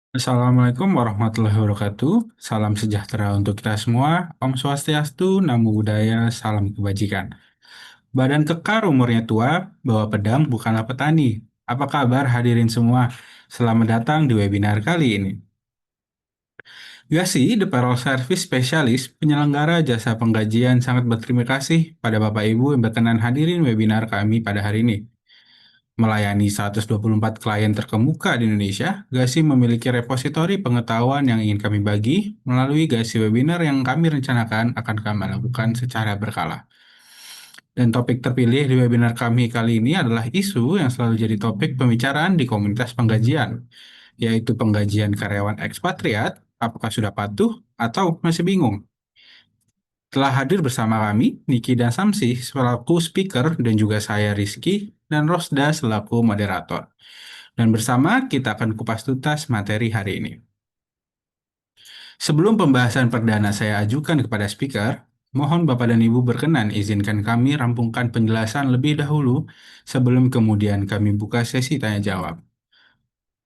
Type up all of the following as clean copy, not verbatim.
Assalamualaikum warahmatullahi wabarakatuh. Salam sejahtera untuk kita semua. Om Swastiastu, Namo Buddhaya, salam kebajikan. Badan kekar umurnya tua, bawa pedang bukanlah petani. Apa kabar hadirin semua? Selamat datang di webinar kali ini. Gasi, The Payroll Service Specialist, penyelenggara jasa penggajian sangat berterima kasih pada Bapak Ibu yang berkenan hadirin webinar kami pada hari ini. Melayani 124 klien terkemuka di Indonesia, Gasi memiliki repositori pengetahuan yang ingin kami bagi melalui Gasi webinar yang kami rencanakan akan kami lakukan secara berkala. Dan topik terpilih di webinar kami kali ini adalah isu yang selalu jadi topik pembicaraan di komunitas penggajian, yaitu penggajian karyawan ekspatriat, apakah sudah patuh atau masih bingung. Telah hadir bersama kami, Niki dan Samsi selaku speaker dan juga saya Rizky dan Rosda selaku moderator. Dan bersama kita akan kupas tuntas materi hari ini. Sebelum pembahasan perdana saya ajukan kepada speaker, mohon Bapak dan Ibu berkenan izinkan kami rampungkan penjelasan lebih dahulu sebelum kemudian kami buka sesi tanya jawab.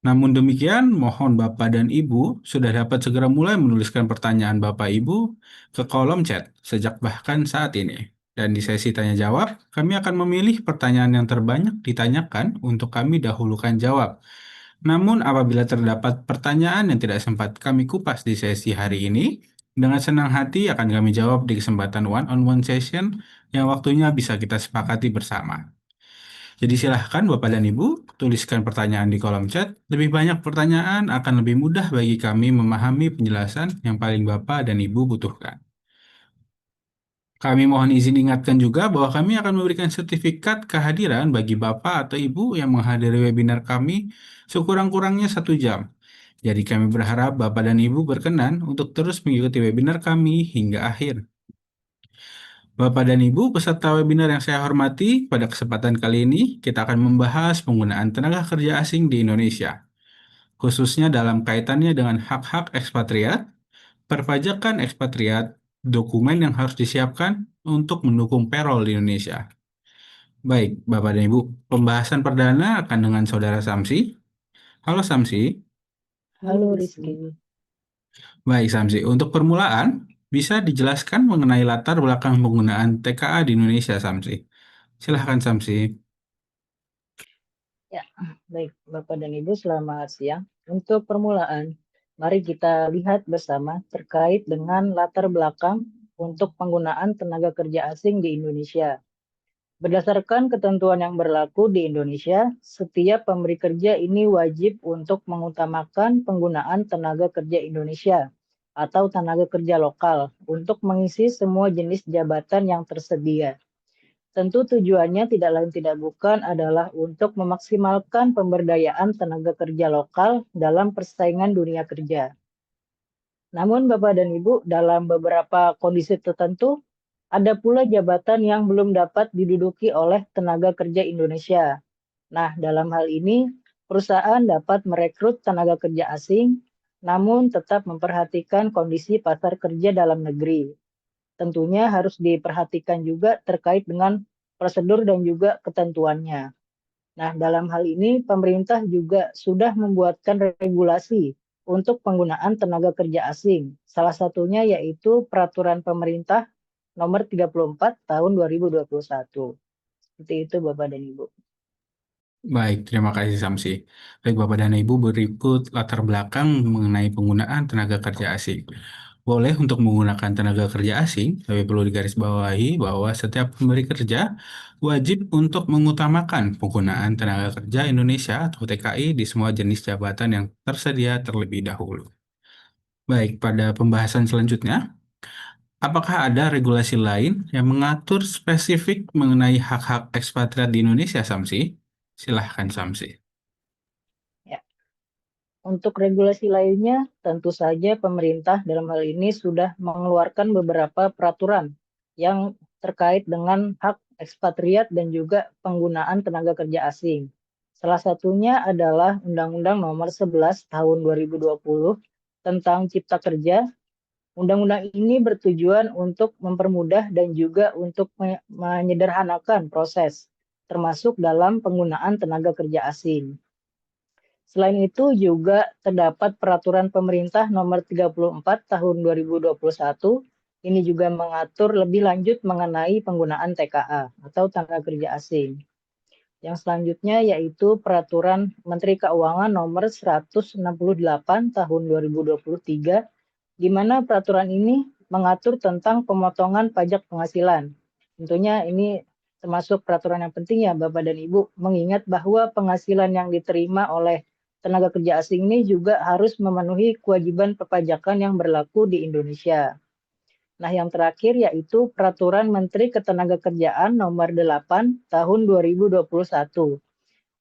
Namun demikian, mohon Bapak dan Ibu sudah dapat segera mulai menuliskan pertanyaan Bapak Ibu ke kolom chat sejak bahkan saat ini. Dan di sesi tanya jawab, kami akan memilih pertanyaan yang terbanyak ditanyakan untuk kami dahulukan jawab. Namun apabila terdapat pertanyaan yang tidak sempat kami kupas di sesi hari ini, dengan senang hati akan kami jawab di kesempatan one-on-one session yang waktunya bisa kita sepakati bersama. Jadi silahkan Bapak dan Ibu, tuliskan pertanyaan di kolom chat. Lebih banyak pertanyaan akan lebih mudah bagi kami memahami penjelasan yang paling Bapak dan Ibu butuhkan. Kami mohon izin ingatkan juga bahwa kami akan memberikan sertifikat kehadiran bagi Bapak atau Ibu yang menghadiri webinar kami sekurang-kurangnya 1 jam. Jadi kami berharap Bapak dan Ibu berkenan untuk terus mengikuti webinar kami hingga akhir. Bapak dan Ibu peserta webinar yang saya hormati, pada kesempatan kali ini kita akan membahas penggunaan tenaga kerja asing di Indonesia, khususnya dalam kaitannya dengan hak-hak ekspatriat, perpajakan ekspatriat, dokumen yang harus disiapkan untuk mendukung payroll di Indonesia. Baik, Bapak dan Ibu, pembahasan perdana akan dengan Saudara Samsi. Halo Samsi. Halo Rizky. Baik Samsi, untuk permulaan, bisa dijelaskan mengenai latar belakang penggunaan TKA di Indonesia, Samsi? Silahkan Samsi. Ya, baik Bapak dan Ibu, selamat siang. Untuk permulaan, mari kita lihat bersama terkait dengan latar belakang untuk penggunaan tenaga kerja asing di Indonesia. Berdasarkan ketentuan yang berlaku di Indonesia, setiap pemberi kerja ini wajib untuk mengutamakan penggunaan tenaga kerja Indonesia atau tenaga kerja lokal untuk mengisi semua jenis jabatan yang tersedia. Tentu tujuannya tidak lain tidak bukan adalah untuk memaksimalkan pemberdayaan tenaga kerja lokal dalam persaingan dunia kerja. Namun Bapak dan Ibu, dalam beberapa kondisi tertentu, ada pula jabatan yang belum dapat diduduki oleh tenaga kerja Indonesia. Nah, dalam hal ini, perusahaan dapat merekrut tenaga kerja asing, namun tetap memperhatikan kondisi pasar kerja dalam negeri. Tentunya harus diperhatikan juga terkait dengan prosedur dan juga ketentuannya. Nah, dalam hal ini pemerintah juga sudah membuatkan regulasi untuk penggunaan tenaga kerja asing. Salah satunya yaitu Peraturan Pemerintah Nomor 34 Tahun 2021. Seperti itu Bapak dan Ibu. Baik, terima kasih Samsi. Baik Bapak dan Ibu, berikut latar belakang mengenai penggunaan tenaga kerja asing. Boleh untuk menggunakan tenaga kerja asing, tapi perlu digarisbawahi bahwa setiap pemberi kerja wajib untuk mengutamakan penggunaan tenaga kerja Indonesia atau TKI di semua jenis jabatan yang tersedia terlebih dahulu. Baik, pada pembahasan selanjutnya, apakah ada regulasi lain yang mengatur spesifik mengenai hak-hak ekspatriat di Indonesia, Samsi? Silahkan, Samsi. Ya. Untuk regulasi lainnya, tentu saja pemerintah dalam hal ini sudah mengeluarkan beberapa peraturan yang terkait dengan hak ekspatriat dan juga penggunaan tenaga kerja asing. Salah satunya adalah Undang-Undang Nomor 11 Tahun 2020 tentang Cipta Kerja. Undang-undang ini bertujuan untuk mempermudah dan juga untuk menyederhanakan proses, termasuk dalam penggunaan tenaga kerja asing. Selain itu juga terdapat peraturan pemerintah nomor 34 tahun 2021. Ini juga mengatur lebih lanjut mengenai penggunaan TKA atau tenaga kerja asing. Yang selanjutnya yaitu peraturan Menteri Keuangan nomor 168 tahun 2023, di mana peraturan ini mengatur tentang pemotongan pajak penghasilan. Tentunya ini termasuk peraturan yang penting ya Bapak dan Ibu, mengingat bahwa penghasilan yang diterima oleh tenaga kerja asing ini juga harus memenuhi kewajiban perpajakan yang berlaku di Indonesia. Nah, yang terakhir yaitu Peraturan Menteri Ketenagakerjaan Nomor 8 Tahun 2021.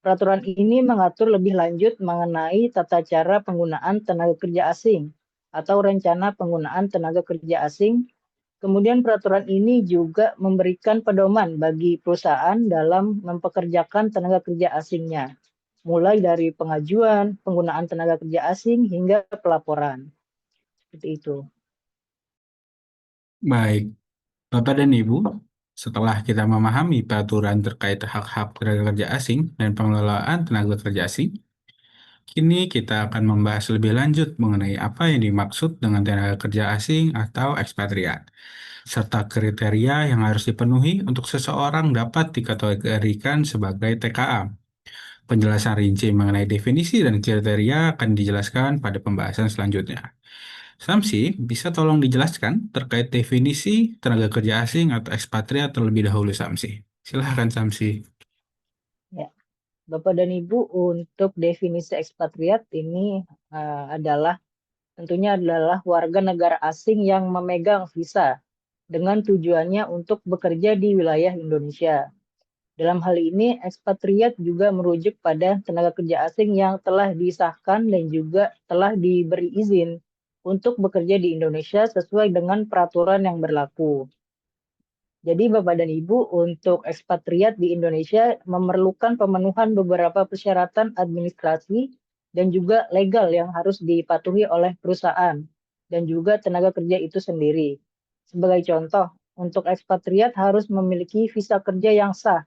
Peraturan ini mengatur lebih lanjut mengenai tata cara penggunaan tenaga kerja asing atau rencana penggunaan tenaga kerja asing. Kemudian peraturan ini juga memberikan pedoman bagi perusahaan dalam mempekerjakan tenaga kerja asingnya, mulai dari pengajuan, penggunaan tenaga kerja asing hingga pelaporan. Seperti itu. Baik, Bapak dan Ibu, setelah kita memahami peraturan terkait hak-hak tenaga kerja asing dan pengelolaan tenaga kerja asing, kini kita akan membahas lebih lanjut mengenai apa yang dimaksud dengan tenaga kerja asing atau ekspatriat, serta kriteria yang harus dipenuhi untuk seseorang dapat dikategorikan sebagai TKA. Penjelasan rinci mengenai definisi dan kriteria akan dijelaskan pada pembahasan selanjutnya. Samsi, bisa tolong dijelaskan terkait definisi tenaga kerja asing atau ekspatriat terlebih dahulu, Samsi. Silahkan, Samsi. Ya. Bapak dan Ibu, untuk definisi ekspatriat ini adalah tentunya adalah warga negara asing yang memegang visa dengan tujuannya untuk bekerja di wilayah Indonesia. Dalam hal ini, ekspatriat juga merujuk pada tenaga kerja asing yang telah disahkan dan juga telah diberi izin untuk bekerja di Indonesia sesuai dengan peraturan yang berlaku. Jadi Bapak dan Ibu, untuk ekspatriat di Indonesia memerlukan pemenuhan beberapa persyaratan administrasi dan juga legal yang harus dipatuhi oleh perusahaan dan juga tenaga kerja itu sendiri. Sebagai contoh, untuk ekspatriat harus memiliki visa kerja yang sah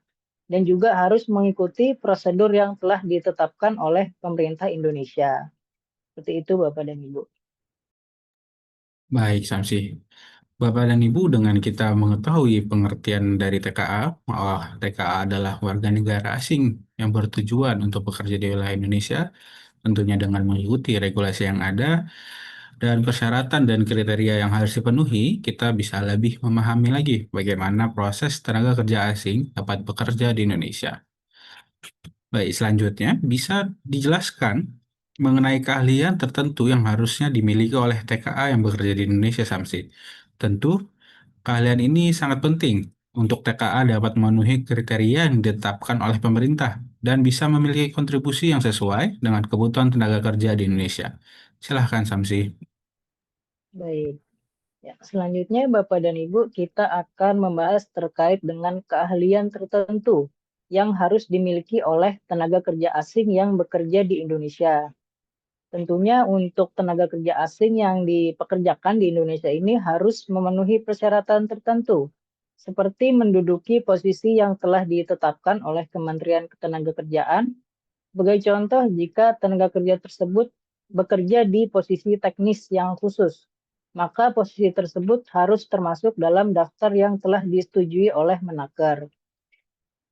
dan juga harus mengikuti prosedur yang telah ditetapkan oleh pemerintah Indonesia. Seperti itu Bapak dan Ibu. Baik, Samsi. Bapak dan Ibu, dengan kita mengetahui pengertian dari TKA, TKA adalah warga negara asing yang bertujuan untuk bekerja di wilayah Indonesia, tentunya dengan mengikuti regulasi yang ada, dan persyaratan dan kriteria yang harus dipenuhi, kita bisa lebih memahami lagi bagaimana proses tenaga kerja asing dapat bekerja di Indonesia. Baik, selanjutnya bisa dijelaskan mengenai keahlian tertentu yang harusnya dimiliki oleh TKA yang bekerja di Indonesia, Samsi. Tentu, keahlian ini sangat penting untuk TKA dapat memenuhi kriteria yang ditetapkan oleh pemerintah dan bisa memiliki kontribusi yang sesuai dengan kebutuhan tenaga kerja di Indonesia. Silahkan, Samsi. Baik. Ya, selanjutnya Bapak dan Ibu, kita akan membahas terkait dengan keahlian tertentu yang harus dimiliki oleh tenaga kerja asing yang bekerja di Indonesia. Tentunya untuk tenaga kerja asing yang dipekerjakan di Indonesia ini harus memenuhi persyaratan tertentu, seperti menduduki posisi yang telah ditetapkan oleh Kementerian Ketenagakerjaan. Sebagai contoh, jika tenaga kerja tersebut bekerja di posisi teknis yang khusus, maka posisi tersebut harus termasuk dalam daftar yang telah disetujui oleh Menaker.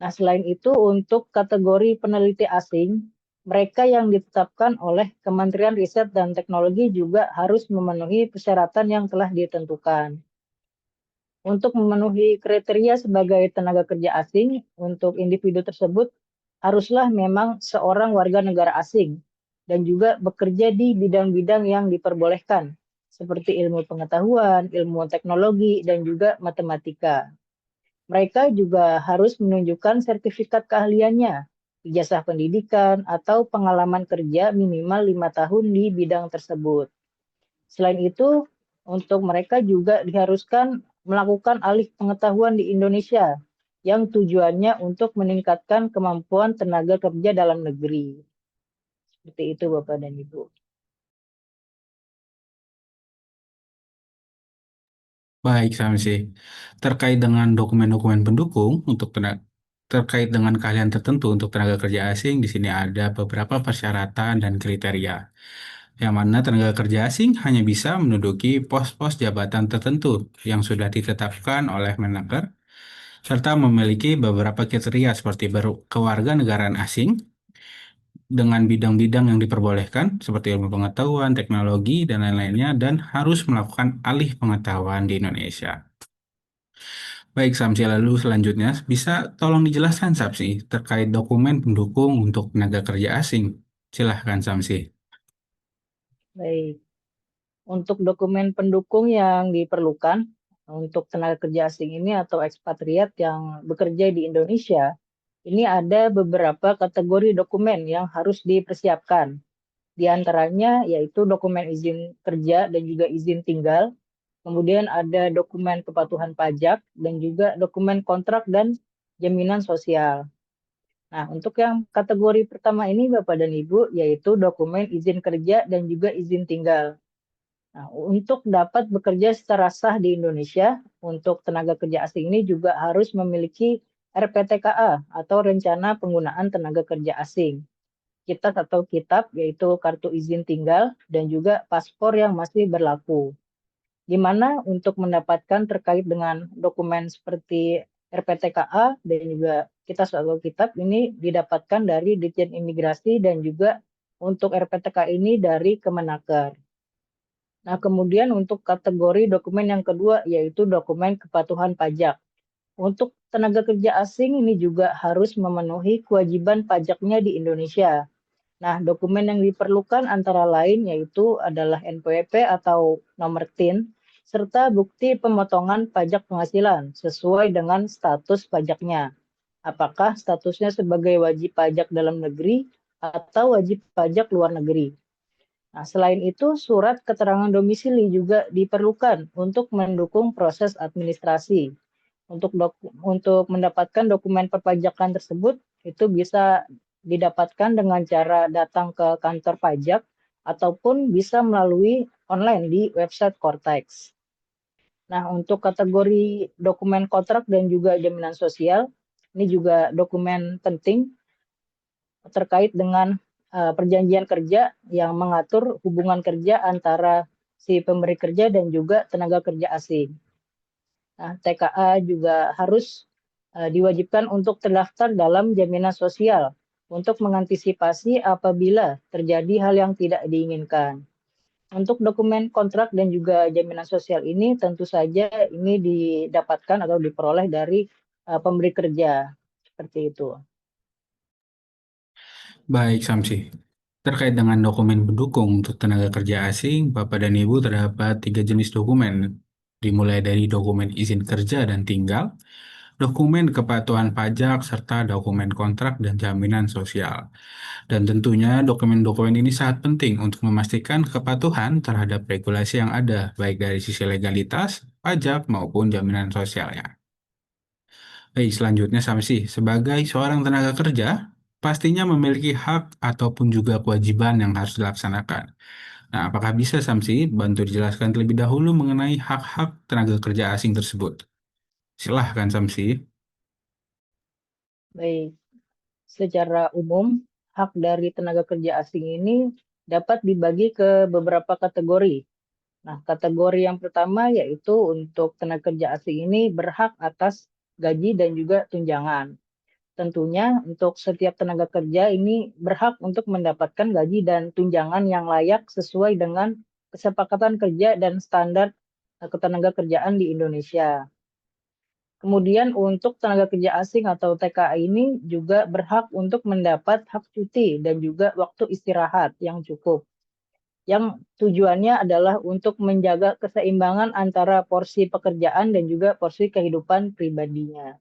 Nah, selain itu untuk kategori peneliti asing, mereka yang ditetapkan oleh Kementerian Riset dan Teknologi juga harus memenuhi persyaratan yang telah ditentukan. Untuk memenuhi kriteria sebagai tenaga kerja asing, untuk individu tersebut haruslah memang seorang warga negara asing dan juga bekerja di bidang-bidang yang diperbolehkan, seperti ilmu pengetahuan, ilmu teknologi, dan juga matematika. Mereka juga harus menunjukkan sertifikat keahliannya, ijazah pendidikan, atau pengalaman kerja minimal 5 tahun di bidang tersebut. Selain itu, untuk mereka juga diharuskan melakukan alih pengetahuan di Indonesia yang tujuannya untuk meningkatkan kemampuan tenaga kerja dalam negeri. Seperti itu Bapak dan Ibu. Baik, Samsi. Terkait dengan dokumen-dokumen pendukung untuk terkait dengan keahlian tertentu untuk tenaga kerja asing, di sini ada beberapa persyaratan dan kriteria. Yang mana tenaga kerja asing hanya bisa menduduki pos-pos jabatan tertentu yang sudah ditetapkan oleh Menaker, serta memiliki beberapa kriteria seperti kewarganegaraan asing, dengan bidang-bidang yang diperbolehkan seperti ilmu pengetahuan, teknologi, dan lain-lainnya, dan harus melakukan alih pengetahuan di Indonesia. Baik, Samsi, lalu selanjutnya bisa tolong dijelaskan, Samsi, terkait dokumen pendukung untuk tenaga kerja asing. Silahkan, Samsi. Baik. Untuk dokumen pendukung yang diperlukan untuk tenaga kerja asing ini atau ekspatriat yang bekerja di Indonesia, ini ada beberapa kategori dokumen yang harus dipersiapkan. Di antaranya yaitu dokumen izin kerja dan juga izin tinggal, kemudian ada dokumen kepatuhan pajak, dan juga dokumen kontrak dan jaminan sosial. Nah, untuk yang kategori pertama ini Bapak dan Ibu, yaitu dokumen izin kerja dan juga izin tinggal. Nah, untuk dapat bekerja secara sah di Indonesia, untuk tenaga kerja asing ini juga harus memiliki RPTKA atau Rencana Penggunaan Tenaga Kerja Asing. Kitas atau kitab, yaitu kartu izin tinggal dan juga paspor yang masih berlaku. Di mana untuk mendapatkan terkait dengan dokumen seperti RPTKA dan juga kitas atau kitab ini didapatkan dari Ditjen Imigrasi dan juga untuk RPTK ini dari Kemenaker. Nah, kemudian untuk kategori dokumen yang kedua yaitu dokumen kepatuhan pajak. Untuk tenaga kerja asing ini juga harus memenuhi kewajiban pajaknya di Indonesia. Nah, dokumen yang diperlukan antara lain yaitu adalah NPWP atau nomor TIN, serta bukti pemotongan pajak penghasilan sesuai dengan status pajaknya. Apakah statusnya sebagai wajib pajak dalam negeri atau wajib pajak luar negeri. Nah, selain itu, surat keterangan domisili juga diperlukan untuk mendukung proses administrasi. Untuk mendapatkan dokumen perpajakan tersebut, itu bisa didapatkan dengan cara datang ke kantor pajak ataupun bisa melalui online di website Cortex. Nah, untuk kategori dokumen kontrak dan juga jaminan sosial, ini juga dokumen penting terkait dengan perjanjian kerja yang mengatur hubungan kerja antara si pemberi kerja dan juga tenaga kerja asing. Nah, TKA juga harus diwajibkan untuk terdaftar dalam jaminan sosial untuk mengantisipasi apabila terjadi hal yang tidak diinginkan. Untuk dokumen kontrak dan juga jaminan sosial ini tentu saja ini didapatkan atau diperoleh dari pemberi kerja. Seperti itu. Baik, Samsi. Terkait dengan dokumen pendukung untuk tenaga kerja asing, Bapak dan Ibu terdapat tiga jenis dokumen, dimulai dari dokumen izin kerja dan tinggal, dokumen kepatuhan pajak, serta dokumen kontrak dan jaminan sosial. Dan tentunya dokumen-dokumen ini sangat penting untuk memastikan kepatuhan terhadap regulasi yang ada, baik dari sisi legalitas, pajak, maupun jaminan sosialnya. Baik, selanjutnya Samsi, sebagai seorang tenaga kerja, pastinya memiliki hak ataupun juga kewajiban yang harus dilaksanakan. Nah, apakah bisa Samsi bantu dijelaskan terlebih dahulu mengenai hak-hak tenaga kerja asing tersebut? Silahkan Samsi. Baik. Secara umum, hak dari tenaga kerja asing ini dapat dibagi ke beberapa kategori. Nah, kategori yang pertama yaitu untuk tenaga kerja asing ini berhak atas gaji dan juga tunjangan. Tentunya untuk setiap tenaga kerja ini berhak untuk mendapatkan gaji dan tunjangan yang layak sesuai dengan kesepakatan kerja dan standar ketenaga kerjaan di Indonesia. Kemudian untuk tenaga kerja asing atau TKA ini juga berhak untuk mendapat hak cuti dan juga waktu istirahat yang cukup. Yang tujuannya adalah untuk menjaga keseimbangan antara porsi pekerjaan dan juga porsi kehidupan pribadinya.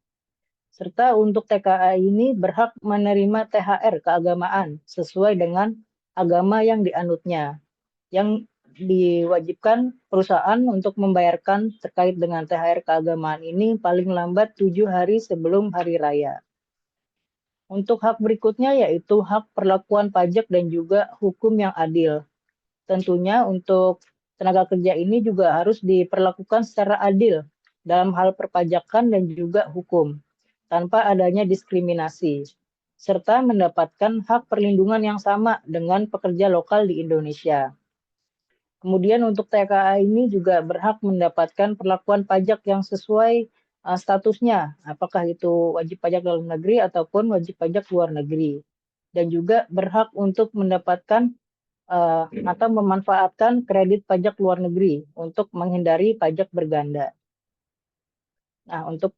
Serta untuk TKA ini berhak menerima THR keagamaan sesuai dengan agama yang dianutnya, yang diwajibkan perusahaan untuk membayarkan terkait dengan THR keagamaan ini paling lambat 7 hari sebelum hari raya. Untuk hak berikutnya yaitu hak perlakuan pajak dan juga hukum yang adil. Tentunya untuk tenaga kerja ini juga harus diperlakukan secara adil dalam hal perpajakan dan juga hukum. tanpa adanya diskriminasi, serta mendapatkan hak perlindungan yang sama dengan pekerja lokal di Indonesia. Kemudian untuk TKA ini juga berhak mendapatkan perlakuan pajak yang sesuai statusnya, apakah itu wajib pajak dalam negeri ataupun wajib pajak luar negeri. Dan juga berhak untuk mendapatkan atau memanfaatkan kredit pajak luar negeri untuk menghindari pajak berganda. Nah, untuk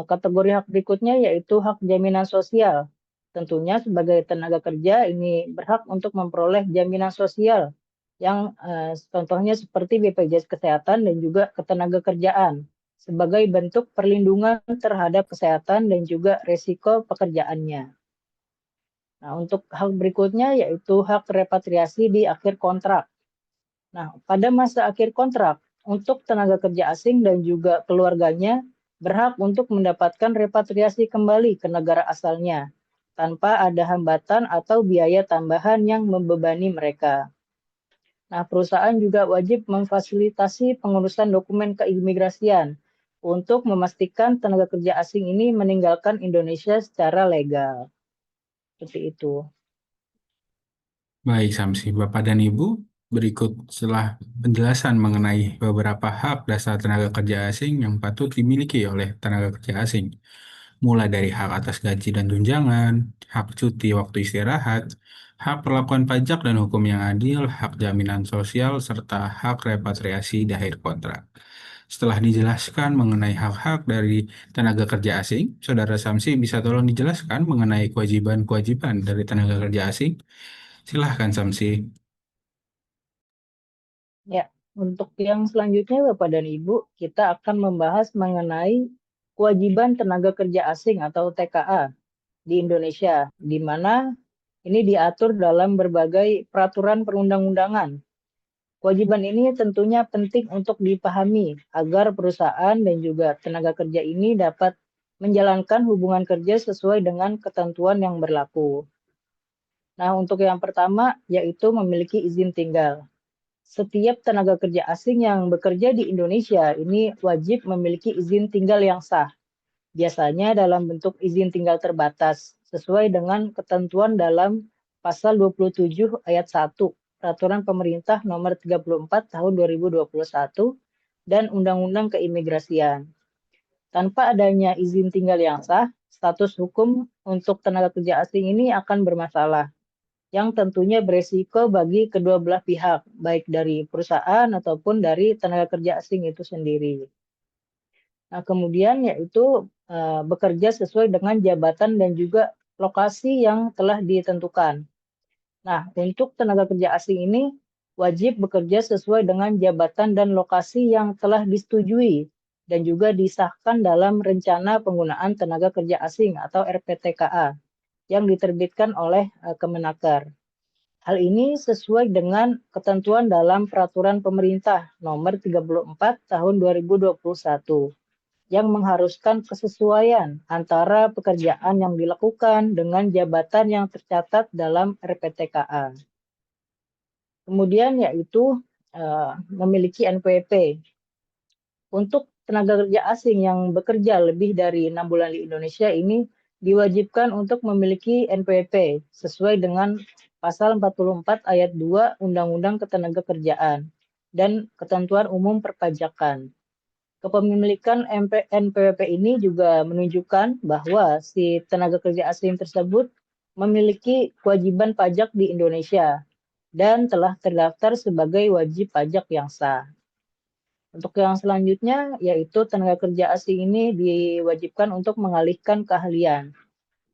kategori hak berikutnya yaitu hak jaminan sosial. Tentunya sebagai tenaga kerja ini berhak untuk memperoleh jaminan sosial yang contohnya seperti BPJS Kesehatan dan juga ketenagakerjaan sebagai bentuk perlindungan terhadap kesehatan dan juga risiko pekerjaannya. Nah, untuk hak berikutnya yaitu hak repatriasi di akhir kontrak. Nah, pada masa akhir kontrak, untuk tenaga kerja asing dan juga keluarganya berhak untuk mendapatkan repatriasi kembali ke negara asalnya tanpa ada hambatan atau biaya tambahan yang membebani mereka. Nah, perusahaan juga wajib memfasilitasi pengurusan dokumen keimigrasian untuk memastikan tenaga kerja asing ini meninggalkan Indonesia secara legal. Seperti itu. Baik, Samsi, Bapak dan Ibu, berikut setelah penjelasan mengenai beberapa hak dasar tenaga kerja asing yang patut dimiliki oleh tenaga kerja asing, mulai dari hak atas gaji dan tunjangan, hak cuti waktu istirahat, hak perlakuan pajak dan hukum yang adil, hak jaminan sosial, serta hak repatriasi di akhir kontrak. Setelah dijelaskan mengenai hak-hak dari tenaga kerja asing, Saudara Samsi bisa tolong dijelaskan mengenai kewajiban-kewajiban dari tenaga kerja asing? Silahkan, Samsi. Ya, untuk yang selanjutnya Bapak dan Ibu, kita akan membahas mengenai kewajiban tenaga kerja asing atau TKA di Indonesia, di mana ini diatur dalam berbagai peraturan perundang-undangan. Kewajiban ini tentunya penting untuk dipahami agar perusahaan dan juga tenaga kerja ini dapat menjalankan hubungan kerja sesuai dengan ketentuan yang berlaku. Nah, untuk yang pertama yaitu memiliki izin tinggal. Setiap tenaga kerja asing yang bekerja di Indonesia ini wajib memiliki izin tinggal yang sah. Biasanya dalam bentuk izin tinggal terbatas sesuai dengan ketentuan dalam pasal 27 ayat 1 Peraturan Pemerintah Nomor 34 Tahun 2021 dan Undang-Undang Keimigrasian. Tanpa adanya izin tinggal yang sah, status hukum untuk tenaga kerja asing ini akan bermasalah yang tentunya beresiko bagi kedua belah pihak, baik dari perusahaan ataupun dari tenaga kerja asing itu sendiri. Nah, kemudian yaitu bekerja sesuai dengan jabatan dan juga lokasi yang telah ditentukan. Nah, untuk tenaga kerja asing ini wajib bekerja sesuai dengan jabatan dan lokasi yang telah disetujui dan juga disahkan dalam Rencana Penggunaan Tenaga Kerja Asing atau RPTKA yang diterbitkan oleh Kemenaker. Hal ini sesuai dengan ketentuan dalam Peraturan Pemerintah Nomor 34 Tahun 2021 yang mengharuskan kesesuaian antara pekerjaan yang dilakukan dengan jabatan yang tercatat dalam RPTKA. Kemudian yaitu memiliki NPWP. Untuk tenaga kerja asing yang bekerja lebih dari 6 bulan di Indonesia ini diwajibkan untuk memiliki NPWP sesuai dengan Pasal 44 ayat 2 Undang-Undang Ketenagakerjaan dan Ketentuan Umum Perpajakan. Kepemilikan NPWP ini juga menunjukkan bahwa si tenaga kerja asing tersebut memiliki kewajiban pajak di Indonesia dan telah terdaftar sebagai wajib pajak yang sah. Untuk yang selanjutnya, yaitu tenaga kerja asing ini diwajibkan untuk mengalihkan keahlian.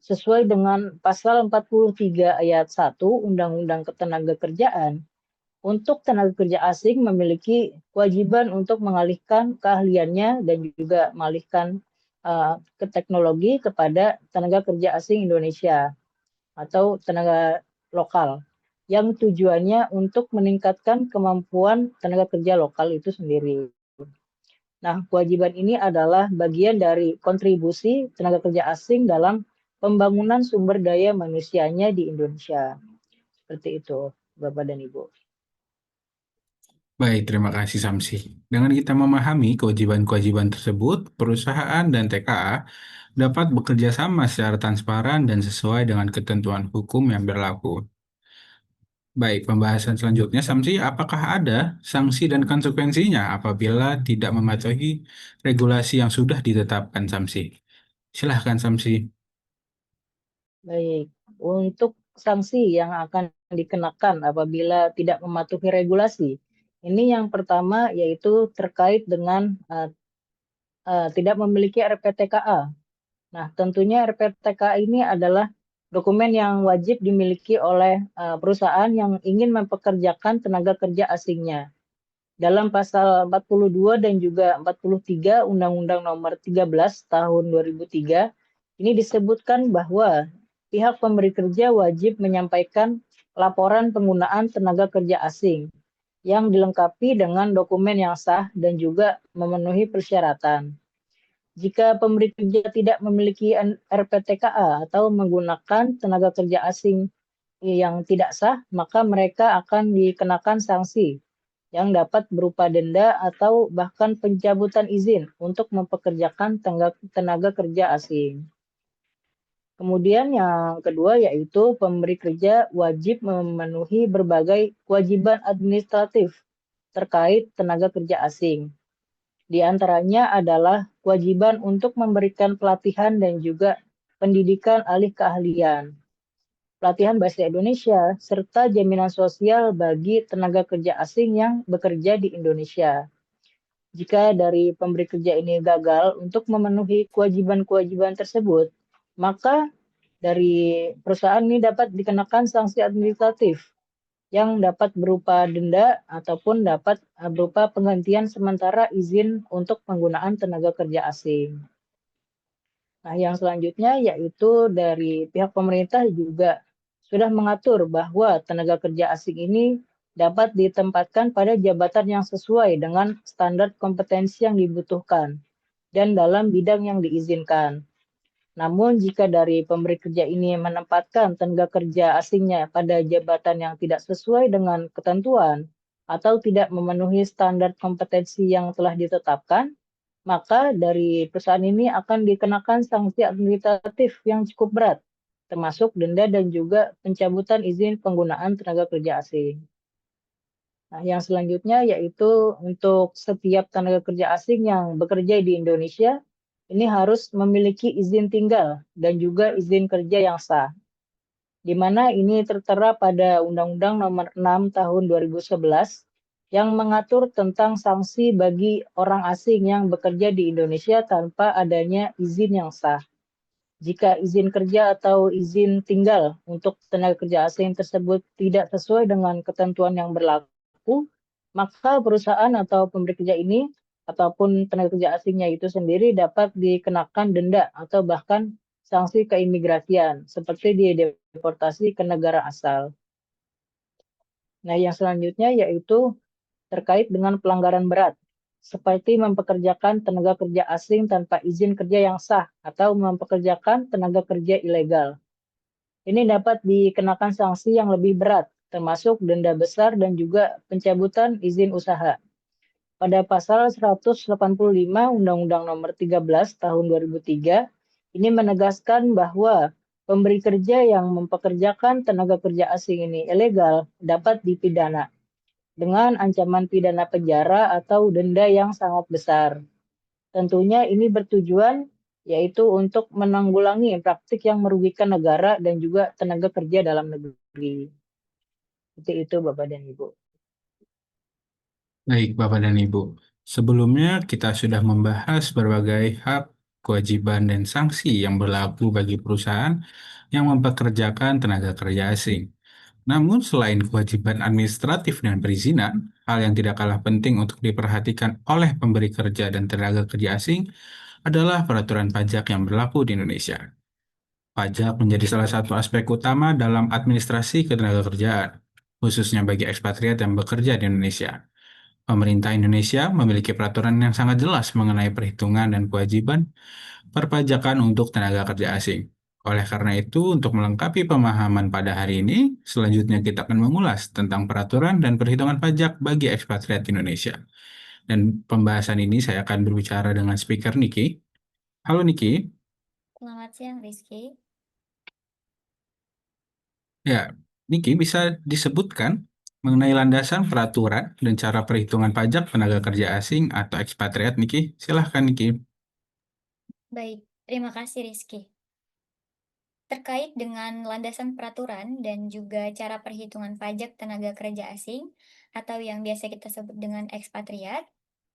Sesuai dengan pasal 43 ayat 1 Undang-Undang Ketenagakerjaan, untuk tenaga kerja asing memiliki kewajiban untuk mengalihkan keahliannya dan juga mengalihkan ke teknologi kepada tenaga kerja asing Indonesia atau tenaga lokal yang tujuannya untuk meningkatkan kemampuan tenaga kerja lokal itu sendiri. Nah, kewajiban ini adalah bagian dari kontribusi tenaga kerja asing dalam pembangunan sumber daya manusianya di Indonesia. Seperti itu, Bapak dan Ibu. Baik, terima kasih Samsi. Dengan kita memahami kewajiban-kewajiban tersebut, perusahaan dan TKA dapat bekerja sama secara transparan dan sesuai dengan ketentuan hukum yang berlaku. Baik, pembahasan selanjutnya, Samsi, apakah ada sanksi dan konsekuensinya apabila tidak mematuhi regulasi yang sudah ditetapkan, Samsi? Silahkan, Samsi. Baik, untuk sanksi yang akan dikenakan apabila tidak mematuhi regulasi, ini yang pertama yaitu terkait dengan tidak memiliki RPTKA. Nah, tentunya RPTKA ini adalah dokumen yang wajib dimiliki oleh perusahaan yang ingin mempekerjakan tenaga kerja asingnya. Dalam pasal 42 dan juga 43 Undang-Undang Nomor 13 Tahun 2003, ini disebutkan bahwa pihak pemberi kerja wajib menyampaikan laporan penggunaan tenaga kerja asing yang dilengkapi dengan dokumen yang sah dan juga memenuhi persyaratan. Jika pemberi kerja tidak memiliki RPTKA atau menggunakan tenaga kerja asing yang tidak sah, maka mereka akan dikenakan sanksi yang dapat berupa denda atau bahkan pencabutan izin untuk mempekerjakan tenaga kerja asing. Kemudian yang kedua yaitu pemberi kerja wajib memenuhi berbagai kewajiban administratif terkait tenaga kerja asing. Di antaranya adalah kewajiban untuk memberikan pelatihan dan juga pendidikan alih keahlian, pelatihan bahasa Indonesia, serta jaminan sosial bagi tenaga kerja asing yang bekerja di Indonesia. Jika dari pemberi kerja ini gagal untuk memenuhi kewajiban-kewajiban tersebut, maka dari perusahaan ini dapat dikenakan sanksi administratif yang dapat berupa denda ataupun dapat berupa penggantian sementara izin untuk penggunaan tenaga kerja asing. Nah, yang selanjutnya yaitu dari pihak pemerintah juga sudah mengatur bahwa tenaga kerja asing ini dapat ditempatkan pada jabatan yang sesuai dengan standar kompetensi yang dibutuhkan dan dalam bidang yang diizinkan. Namun jika dari pemberi kerja ini menempatkan tenaga kerja asingnya pada jabatan yang tidak sesuai dengan ketentuan atau tidak memenuhi standar kompetensi yang telah ditetapkan, maka dari perusahaan ini akan dikenakan sanksi administratif yang cukup berat, termasuk denda dan juga pencabutan izin penggunaan tenaga kerja asing. Nah, yang selanjutnya yaitu untuk setiap tenaga kerja asing yang bekerja di Indonesia, ini harus memiliki izin tinggal dan juga izin kerja yang sah, di mana ini tertera pada Undang-Undang Nomor 6 Tahun 2011 yang mengatur tentang sanksi bagi orang asing yang bekerja di Indonesia tanpa adanya izin yang sah. Jika izin kerja atau izin tinggal untuk tenaga kerja asing tersebut tidak sesuai dengan ketentuan yang berlaku, maka perusahaan atau pemberi kerja ini ataupun tenaga kerja asingnya itu sendiri dapat dikenakan denda atau bahkan sanksi keimigrasian seperti dideportasi ke negara asal. Nah, yang selanjutnya yaitu terkait dengan pelanggaran berat, seperti mempekerjakan tenaga kerja asing tanpa izin kerja yang sah atau mempekerjakan tenaga kerja ilegal. Ini dapat dikenakan sanksi yang lebih berat, termasuk denda besar dan juga pencabutan izin usaha. Pada pasal 185 Undang-Undang Nomor 13 Tahun 2003, ini menegaskan bahwa pemberi kerja yang mempekerjakan tenaga kerja asing ini ilegal dapat dipidana dengan ancaman pidana penjara atau denda yang sangat besar. Tentunya ini bertujuan yaitu untuk menanggulangi praktik yang merugikan negara dan juga tenaga kerja dalam negeri. Seperti itu Bapak dan Ibu. Baik, Bapak dan Ibu. Sebelumnya kita sudah membahas berbagai hak, kewajiban, dan sanksi yang berlaku bagi perusahaan yang mempekerjakan tenaga kerja asing. Namun, selain kewajiban administratif dan perizinan, hal yang tidak kalah penting untuk diperhatikan oleh pemberi kerja dan tenaga kerja asing adalah peraturan pajak yang berlaku di Indonesia. Pajak menjadi salah satu aspek utama dalam administrasi ketenagakerjaan, khususnya bagi ekspatriat yang bekerja di Indonesia. Pemerintah Indonesia memiliki peraturan yang sangat jelas mengenai perhitungan dan kewajiban perpajakan untuk tenaga kerja asing. Oleh karena itu, untuk melengkapi pemahaman pada hari ini, selanjutnya kita akan mengulas tentang peraturan dan perhitungan pajak bagi ekspatriat Indonesia. Dan pembahasan ini saya akan berbicara dengan speaker Niki. Halo Niki. Selamat siang, Rizky. Ya, Niki bisa disebutkan mengenai landasan peraturan dan cara perhitungan pajak tenaga kerja asing atau ekspatriat, Niki? Silahkan, Niki. Baik, terima kasih, Rizky. Terkait dengan landasan peraturan dan juga cara perhitungan pajak tenaga kerja asing atau yang biasa kita sebut dengan ekspatriat,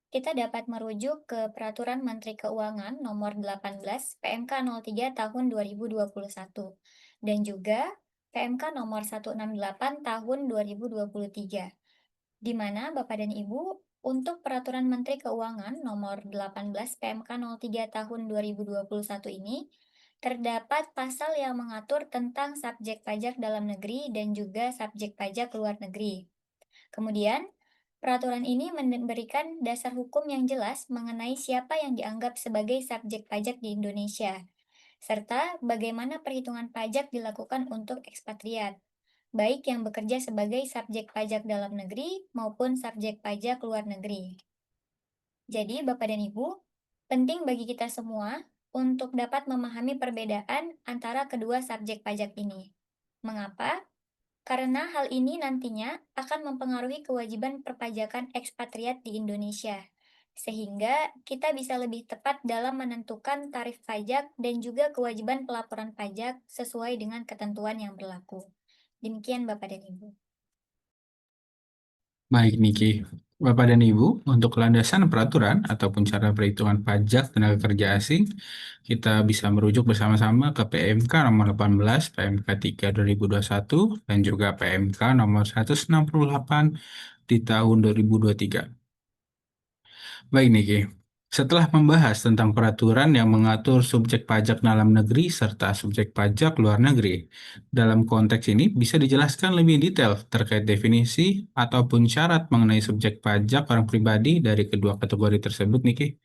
kita dapat merujuk ke Peraturan Menteri Keuangan Nomor 18 PMK 03 Tahun 2021 dan juga PMK Nomor 168 Tahun 2023, di mana Bapak dan Ibu untuk Peraturan Menteri Keuangan Nomor 18 PMK 03 Tahun 2021 ini terdapat pasal yang mengatur tentang subjek pajak dalam negeri dan juga subjek pajak luar negeri. Kemudian, peraturan ini memberikan dasar hukum yang jelas mengenai siapa yang dianggap sebagai subjek pajak di Indonesia, serta bagaimana perhitungan pajak dilakukan untuk ekspatriat, baik yang bekerja sebagai subjek pajak dalam negeri maupun subjek pajak luar negeri. Jadi, Bapak dan Ibu, penting bagi kita semua untuk dapat memahami perbedaan antara kedua subjek pajak ini. Mengapa? Karena hal ini nantinya akan mempengaruhi kewajiban perpajakan ekspatriat di Indonesia, sehingga kita bisa lebih tepat dalam menentukan tarif pajak dan juga kewajiban pelaporan pajak sesuai dengan ketentuan yang berlaku. Demikian Bapak dan Ibu. Baik, Niki. Bapak dan Ibu, untuk landasan peraturan ataupun cara perhitungan pajak tenaga kerja asing, kita bisa merujuk bersama-sama ke PMK nomor 18, PMK 3 2021, dan juga PMK nomor 168 di tahun 2023. Baik, Niki. Setelah membahas tentang peraturan yang mengatur subjek pajak dalam negeri serta subjek pajak luar negeri, dalam konteks ini bisa dijelaskan lebih detail terkait definisi ataupun syarat mengenai subjek pajak orang pribadi dari kedua kategori tersebut, Niki.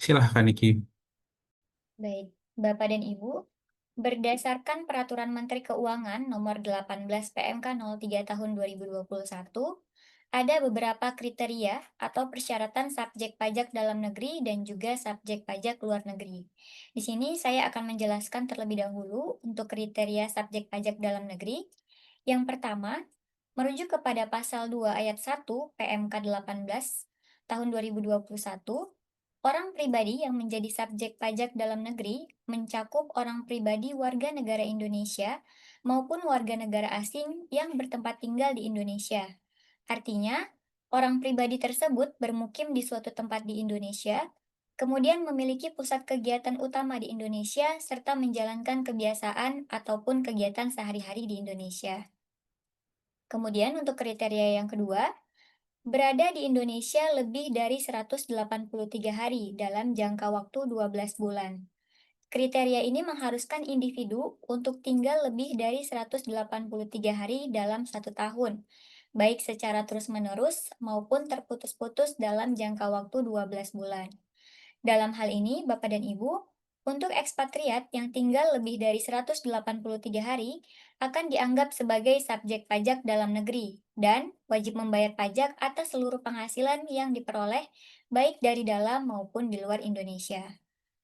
Silahkan, Niki. Baik, Bapak dan Ibu, berdasarkan Peraturan Menteri Keuangan Nomor 18 PMK 03 Tahun 2021, ada beberapa kriteria atau persyaratan subjek pajak dalam negeri dan juga subjek pajak luar negeri. Di sini saya akan menjelaskan terlebih dahulu untuk kriteria subjek pajak dalam negeri. Yang pertama, merujuk kepada pasal 2 ayat 1 PMK 18 tahun 2021, orang pribadi yang menjadi subjek pajak dalam negeri mencakup orang pribadi warga negara Indonesia maupun warga negara asing yang bertempat tinggal di Indonesia. Artinya, orang pribadi tersebut bermukim di suatu tempat di Indonesia, kemudian memiliki pusat kegiatan utama di Indonesia serta menjalankan kebiasaan ataupun kegiatan sehari-hari di Indonesia. Kemudian untuk kriteria yang kedua, berada di Indonesia lebih dari 183 hari dalam jangka waktu 12 bulan. Kriteria ini mengharuskan individu untuk tinggal lebih dari 183 hari dalam 1 tahun, baik secara terus-menerus maupun terputus-putus dalam jangka waktu 12 bulan. Dalam hal ini, Bapak dan Ibu, untuk ekspatriat yang tinggal lebih dari 183 hari akan dianggap sebagai subjek pajak dalam negeri dan wajib membayar pajak atas seluruh penghasilan yang diperoleh baik dari dalam maupun di luar Indonesia.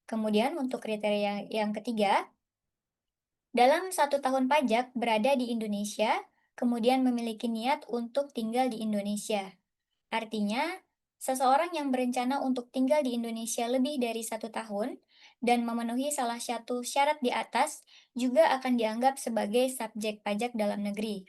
Kemudian untuk kriteria yang ketiga, dalam 1 tahun pajak berada di Indonesia, kemudian memiliki niat untuk tinggal di Indonesia. Artinya, seseorang yang berencana untuk tinggal di Indonesia lebih dari 1 tahun dan memenuhi salah satu syarat di atas juga akan dianggap sebagai subjek pajak dalam negeri.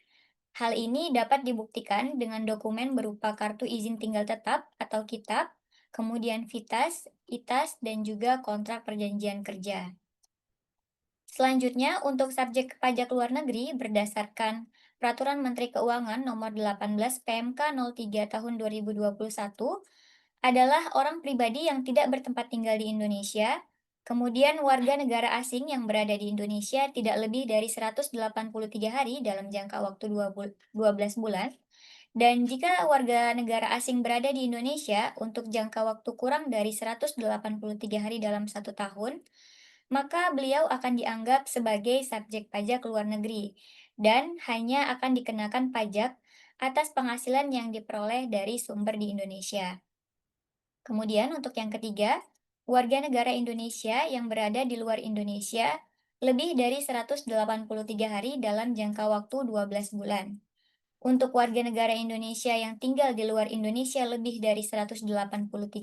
Hal ini dapat dibuktikan dengan dokumen berupa kartu izin tinggal tetap atau kitab, kemudian VITAS, ITAS, dan juga kontrak perjanjian kerja. Selanjutnya, untuk subjek pajak luar negeri berdasarkan Peraturan Menteri Keuangan Nomor 18 PMK 03 Tahun 2021 adalah orang pribadi yang tidak bertempat tinggal di Indonesia, kemudian warga negara asing yang berada di Indonesia tidak lebih dari 183 hari dalam jangka waktu 12 bulan, dan jika warga negara asing berada di Indonesia untuk jangka waktu kurang dari 183 hari dalam 1 tahun, maka beliau akan dianggap sebagai subjek pajak luar negeri dan hanya akan dikenakan pajak atas penghasilan yang diperoleh dari sumber di Indonesia. Kemudian untuk yang ketiga, warga negara Indonesia yang berada di luar Indonesia lebih dari 183 hari dalam jangka waktu 12 bulan. Untuk warga negara Indonesia yang tinggal di luar Indonesia lebih dari 183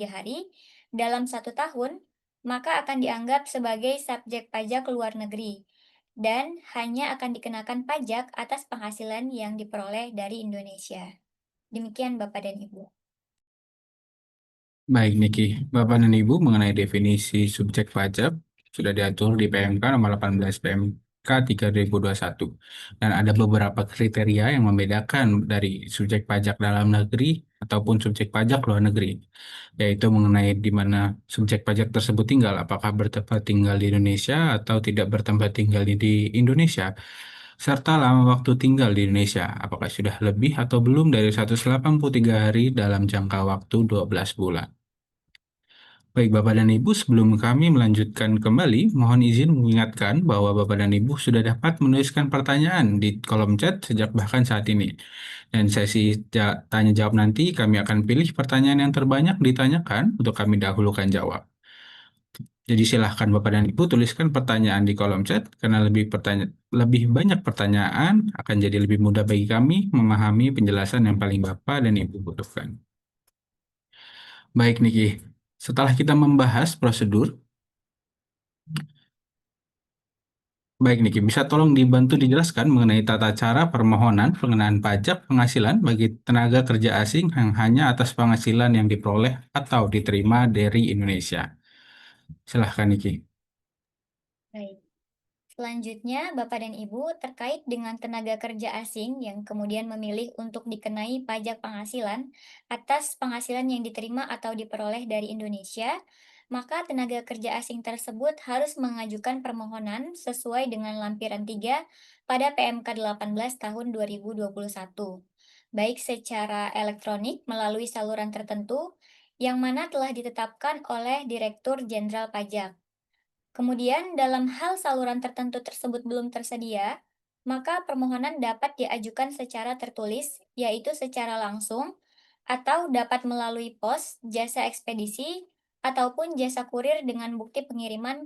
hari dalam 1 tahun, maka akan dianggap sebagai subjek pajak luar negeri dan hanya akan dikenakan pajak atas penghasilan yang diperoleh dari Indonesia. Demikian Bapak dan Ibu. Baik, Niki. Bapak dan Ibu mengenai definisi subjek pajak sudah diatur di PMK nomor 18 PMK 3021. Dan ada beberapa kriteria yang membedakan dari subjek pajak dalam negeri ataupun subjek pajak luar negeri, yaitu mengenai di mana subjek pajak tersebut tinggal, apakah bertempat tinggal di Indonesia atau tidak bertempat tinggal di Indonesia, serta lama waktu tinggal di Indonesia, apakah sudah lebih atau belum dari 183 hari dalam jangka waktu 12 bulan. Baik, Bapak dan Ibu, sebelum kami melanjutkan kembali, mohon izin mengingatkan bahwa Bapak dan Ibu sudah dapat menuliskan pertanyaan di kolom chat sejak bahkan saat ini. Dan sesi tanya jawab nanti kami akan pilih pertanyaan yang terbanyak ditanyakan untuk kami dahulukan jawab. Jadi silahkan Bapak dan Ibu tuliskan pertanyaan di kolom chat karena lebih banyak pertanyaan akan jadi lebih mudah bagi kami memahami penjelasan yang paling Bapak dan Ibu butuhkan. Baik, Niki. Setelah kita membahas prosedur, baik, Niki, bisa tolong dibantu dijelaskan mengenai tata cara permohonan pengenaan pajak penghasilan bagi tenaga kerja asing yang hanya atas penghasilan yang diperoleh atau diterima dari Indonesia. Silahkan, Niki. Baik. Selanjutnya, Bapak dan Ibu, terkait dengan tenaga kerja asing yang kemudian memilih untuk dikenai pajak penghasilan atas penghasilan yang diterima atau diperoleh dari Indonesia, maka tenaga kerja asing tersebut harus mengajukan permohonan sesuai dengan lampiran 3 pada PMK 18 tahun 2021, baik secara elektronik melalui saluran tertentu yang mana telah ditetapkan oleh Direktur Jenderal Pajak. Kemudian, dalam hal saluran tertentu tersebut belum tersedia, maka permohonan dapat diajukan secara tertulis, yaitu secara langsung, atau dapat melalui pos, jasa ekspedisi, ataupun jasa kurir dengan bukti pengiriman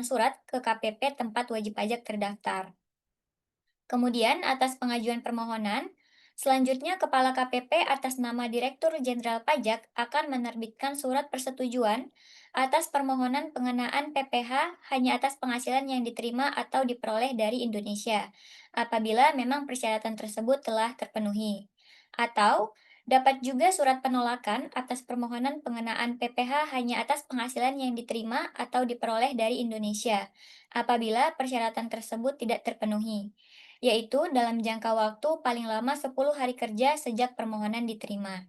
surat ke KPP tempat wajib pajak terdaftar. Kemudian, atas pengajuan permohonan, selanjutnya Kepala KPP atas nama Direktur Jenderal Pajak akan menerbitkan surat persetujuan atas permohonan pengenaan PPh hanya atas penghasilan yang diterima atau diperoleh dari Indonesia, apabila memang persyaratan tersebut telah terpenuhi. Atau dapat juga surat penolakan atas permohonan pengenaan PPh hanya atas penghasilan yang diterima atau diperoleh dari Indonesia, apabila persyaratan tersebut tidak terpenuhi, yaitu dalam jangka waktu paling lama 10 hari kerja sejak permohonan diterima.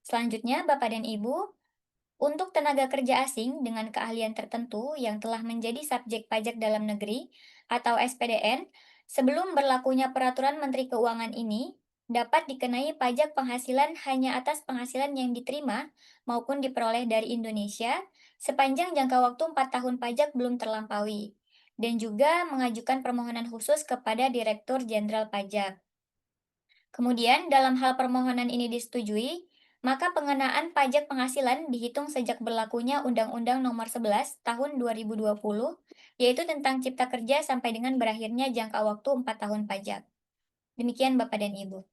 Selanjutnya, Bapak dan Ibu, untuk tenaga kerja asing dengan keahlian tertentu yang telah menjadi subjek pajak dalam negeri atau SPDN, sebelum berlakunya peraturan Menteri Keuangan ini, dapat dikenai pajak penghasilan hanya atas penghasilan yang diterima maupun diperoleh dari Indonesia sepanjang jangka waktu 4 tahun pajak belum terlampaui, dan juga mengajukan permohonan khusus kepada Direktur Jenderal Pajak. Kemudian, dalam hal permohonan ini disetujui, maka pengenaan pajak penghasilan dihitung sejak berlakunya Undang-Undang Nomor 11 Tahun 2020, yaitu tentang Cipta Kerja sampai dengan berakhirnya jangka waktu 4 tahun pajak. Demikian Bapak dan Ibu.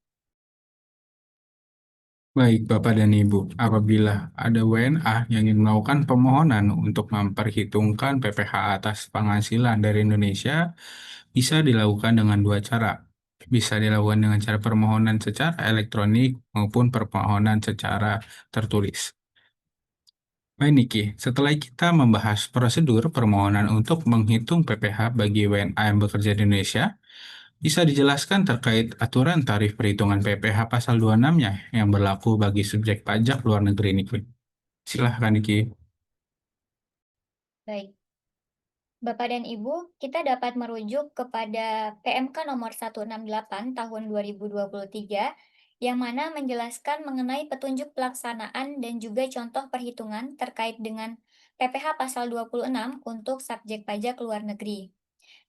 Baik, Bapak dan Ibu, apabila ada WNA yang ingin melakukan permohonan untuk memperhitungkan PPh atas penghasilan dari Indonesia, bisa dilakukan dengan dua cara. Bisa dilakukan dengan cara permohonan secara elektronik maupun permohonan secara tertulis. Baik, Niki, setelah kita membahas prosedur permohonan untuk menghitung PPh bagi WNA yang bekerja di Indonesia, bisa dijelaskan terkait aturan tarif perhitungan PPh pasal 26-nya yang berlaku bagi subjek pajak luar negeri, Niki. Silahkan, Niki. Baik. Bapak dan Ibu, kita dapat merujuk kepada PMK nomor 168 tahun 2023 yang mana menjelaskan mengenai petunjuk pelaksanaan dan juga contoh perhitungan terkait dengan PPh pasal 26 untuk subjek pajak luar negeri,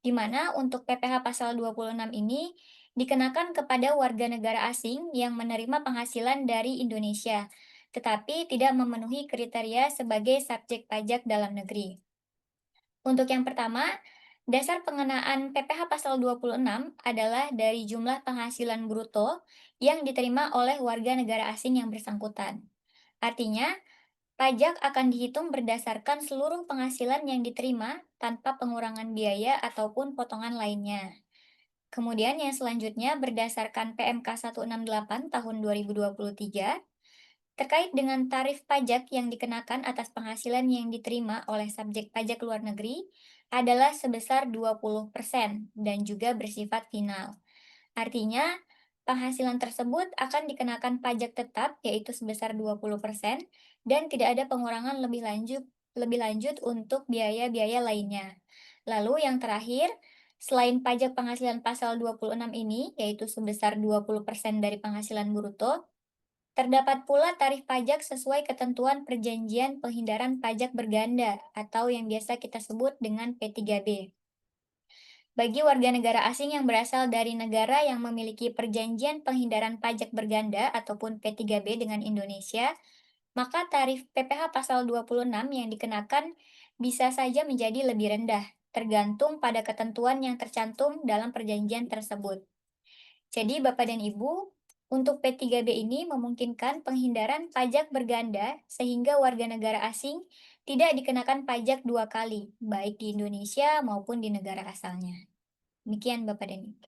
di mana untuk PPh pasal 26 ini dikenakan kepada warga negara asing yang menerima penghasilan dari Indonesia, tetapi tidak memenuhi kriteria sebagai subjek pajak dalam negeri. Untuk yang pertama, dasar pengenaan PPh pasal 26 adalah dari jumlah penghasilan bruto yang diterima oleh warga negara asing yang bersangkutan. Artinya, pajak akan dihitung berdasarkan seluruh penghasilan yang diterima tanpa pengurangan biaya ataupun potongan lainnya. Kemudian yang selanjutnya berdasarkan PMK 168 tahun 2023, terkait dengan tarif pajak yang dikenakan atas penghasilan yang diterima oleh subjek pajak luar negeri adalah sebesar 20% dan juga bersifat final. Artinya, penghasilan tersebut akan dikenakan pajak tetap yaitu sebesar 20% dan tidak ada pengurangan lebih lanjut untuk biaya-biaya lainnya. Lalu yang terakhir, selain pajak penghasilan pasal 26 ini yaitu sebesar 20% dari penghasilan bruto, terdapat pula tarif pajak sesuai ketentuan Perjanjian Penghindaran Pajak Berganda atau yang biasa kita sebut dengan P3B. Bagi warga negara asing yang berasal dari negara yang memiliki Perjanjian Penghindaran Pajak Berganda ataupun P3B dengan Indonesia, maka tarif PPh pasal 26 yang dikenakan bisa saja menjadi lebih rendah, tergantung pada ketentuan yang tercantum dalam perjanjian tersebut. Jadi Bapak dan Ibu, untuk P3B ini memungkinkan penghindaran pajak berganda sehingga warga negara asing tidak dikenakan pajak dua kali, baik di Indonesia maupun di negara asalnya. Demikian Bapak dan Ibu.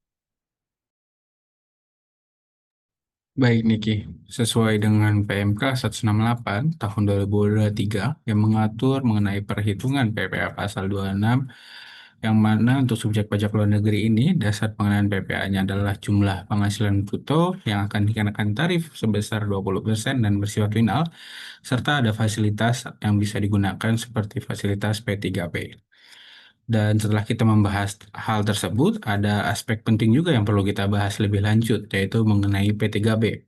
Baik Niki, sesuai dengan PMK 168 tahun 2023 yang mengatur mengenai perhitungan PPh pasal 26, yang mana untuk subjek pajak luar negeri ini dasar pengenaan PPh-nya adalah jumlah penghasilan bruto yang akan dikenakan tarif sebesar 20% dan bersifat final, serta ada fasilitas yang bisa digunakan seperti fasilitas P3P. Dan setelah kita membahas hal tersebut, ada aspek penting juga yang perlu kita bahas lebih lanjut, yaitu mengenai P3B.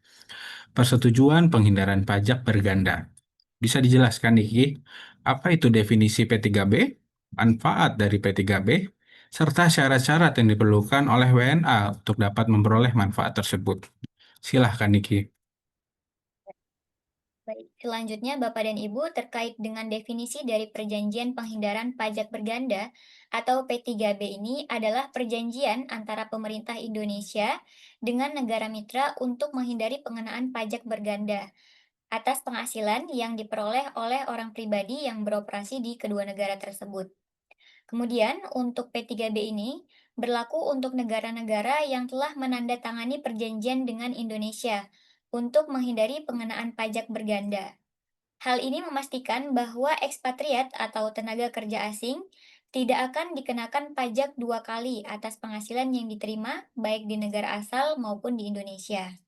Persetujuan penghindaran pajak berganda. Bisa dijelaskan, Niki, apa itu definisi P3B, manfaat dari P3B, serta syarat-syarat yang diperlukan oleh WNA untuk dapat memperoleh manfaat tersebut? Silahkan, Niki. Baik, selanjutnya Bapak dan Ibu terkait dengan definisi dari Perjanjian Penghindaran Pajak Berganda atau P3B ini adalah perjanjian antara pemerintah Indonesia dengan negara mitra untuk menghindari pengenaan pajak berganda atas penghasilan yang diperoleh oleh orang pribadi yang beroperasi di kedua negara tersebut. Kemudian, untuk P3B ini berlaku untuk negara-negara yang telah menandatangani perjanjian dengan Indonesia untuk menghindari pengenaan pajak berganda. Hal ini memastikan bahwa ekspatriat atau tenaga kerja asing tidak akan dikenakan pajak dua kali atas penghasilan yang diterima baik di negara asal maupun di Indonesia.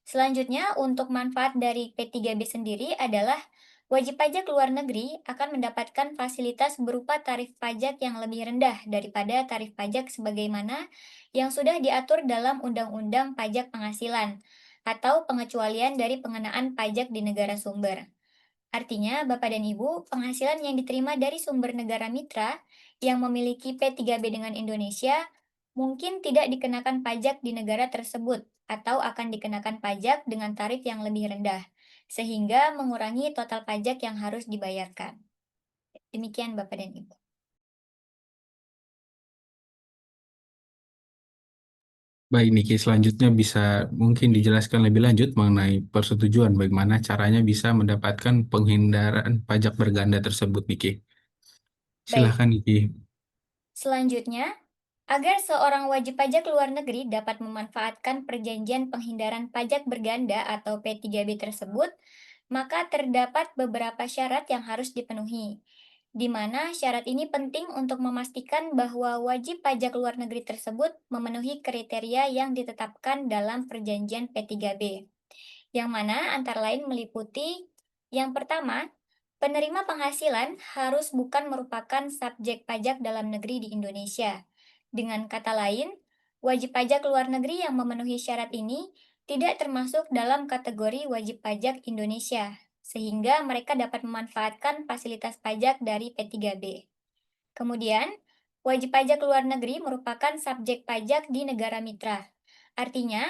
Selanjutnya, untuk manfaat dari P3B sendiri adalah wajib pajak luar negeri akan mendapatkan fasilitas berupa tarif pajak yang lebih rendah daripada tarif pajak sebagaimana yang sudah diatur dalam Undang-Undang Pajak Penghasilan atau pengecualian dari pengenaan pajak di negara sumber. Artinya, Bapak dan Ibu, penghasilan yang diterima dari sumber negara mitra yang memiliki P3B dengan Indonesia mungkin tidak dikenakan pajak di negara tersebut atau akan dikenakan pajak dengan tarif yang lebih rendah, sehingga mengurangi total pajak yang harus dibayarkan. Demikian Bapak dan Ibu. Baik, Niki, selanjutnya bisa mungkin dijelaskan lebih lanjut mengenai persetujuan bagaimana caranya bisa mendapatkan penghindaran pajak berganda tersebut, Niki. Baik, Silahkan, Niki. selanjutnya, agar seorang wajib pajak luar negeri dapat memanfaatkan perjanjian penghindaran pajak berganda atau P3B tersebut, maka terdapat beberapa syarat yang harus dipenuhi, di mana syarat ini penting untuk memastikan bahwa wajib pajak luar negeri tersebut memenuhi kriteria yang ditetapkan dalam perjanjian P3B, yang mana antara lain meliputi yang pertama, penerima penghasilan harus bukan merupakan subjek pajak dalam negeri di Indonesia. Dengan kata lain, wajib pajak luar negeri yang memenuhi syarat ini tidak termasuk dalam kategori wajib pajak Indonesia. sehingga mereka dapat memanfaatkan fasilitas pajak dari P3B. Kemudian, wajib pajak luar negeri merupakan subjek pajak di negara mitra. Artinya,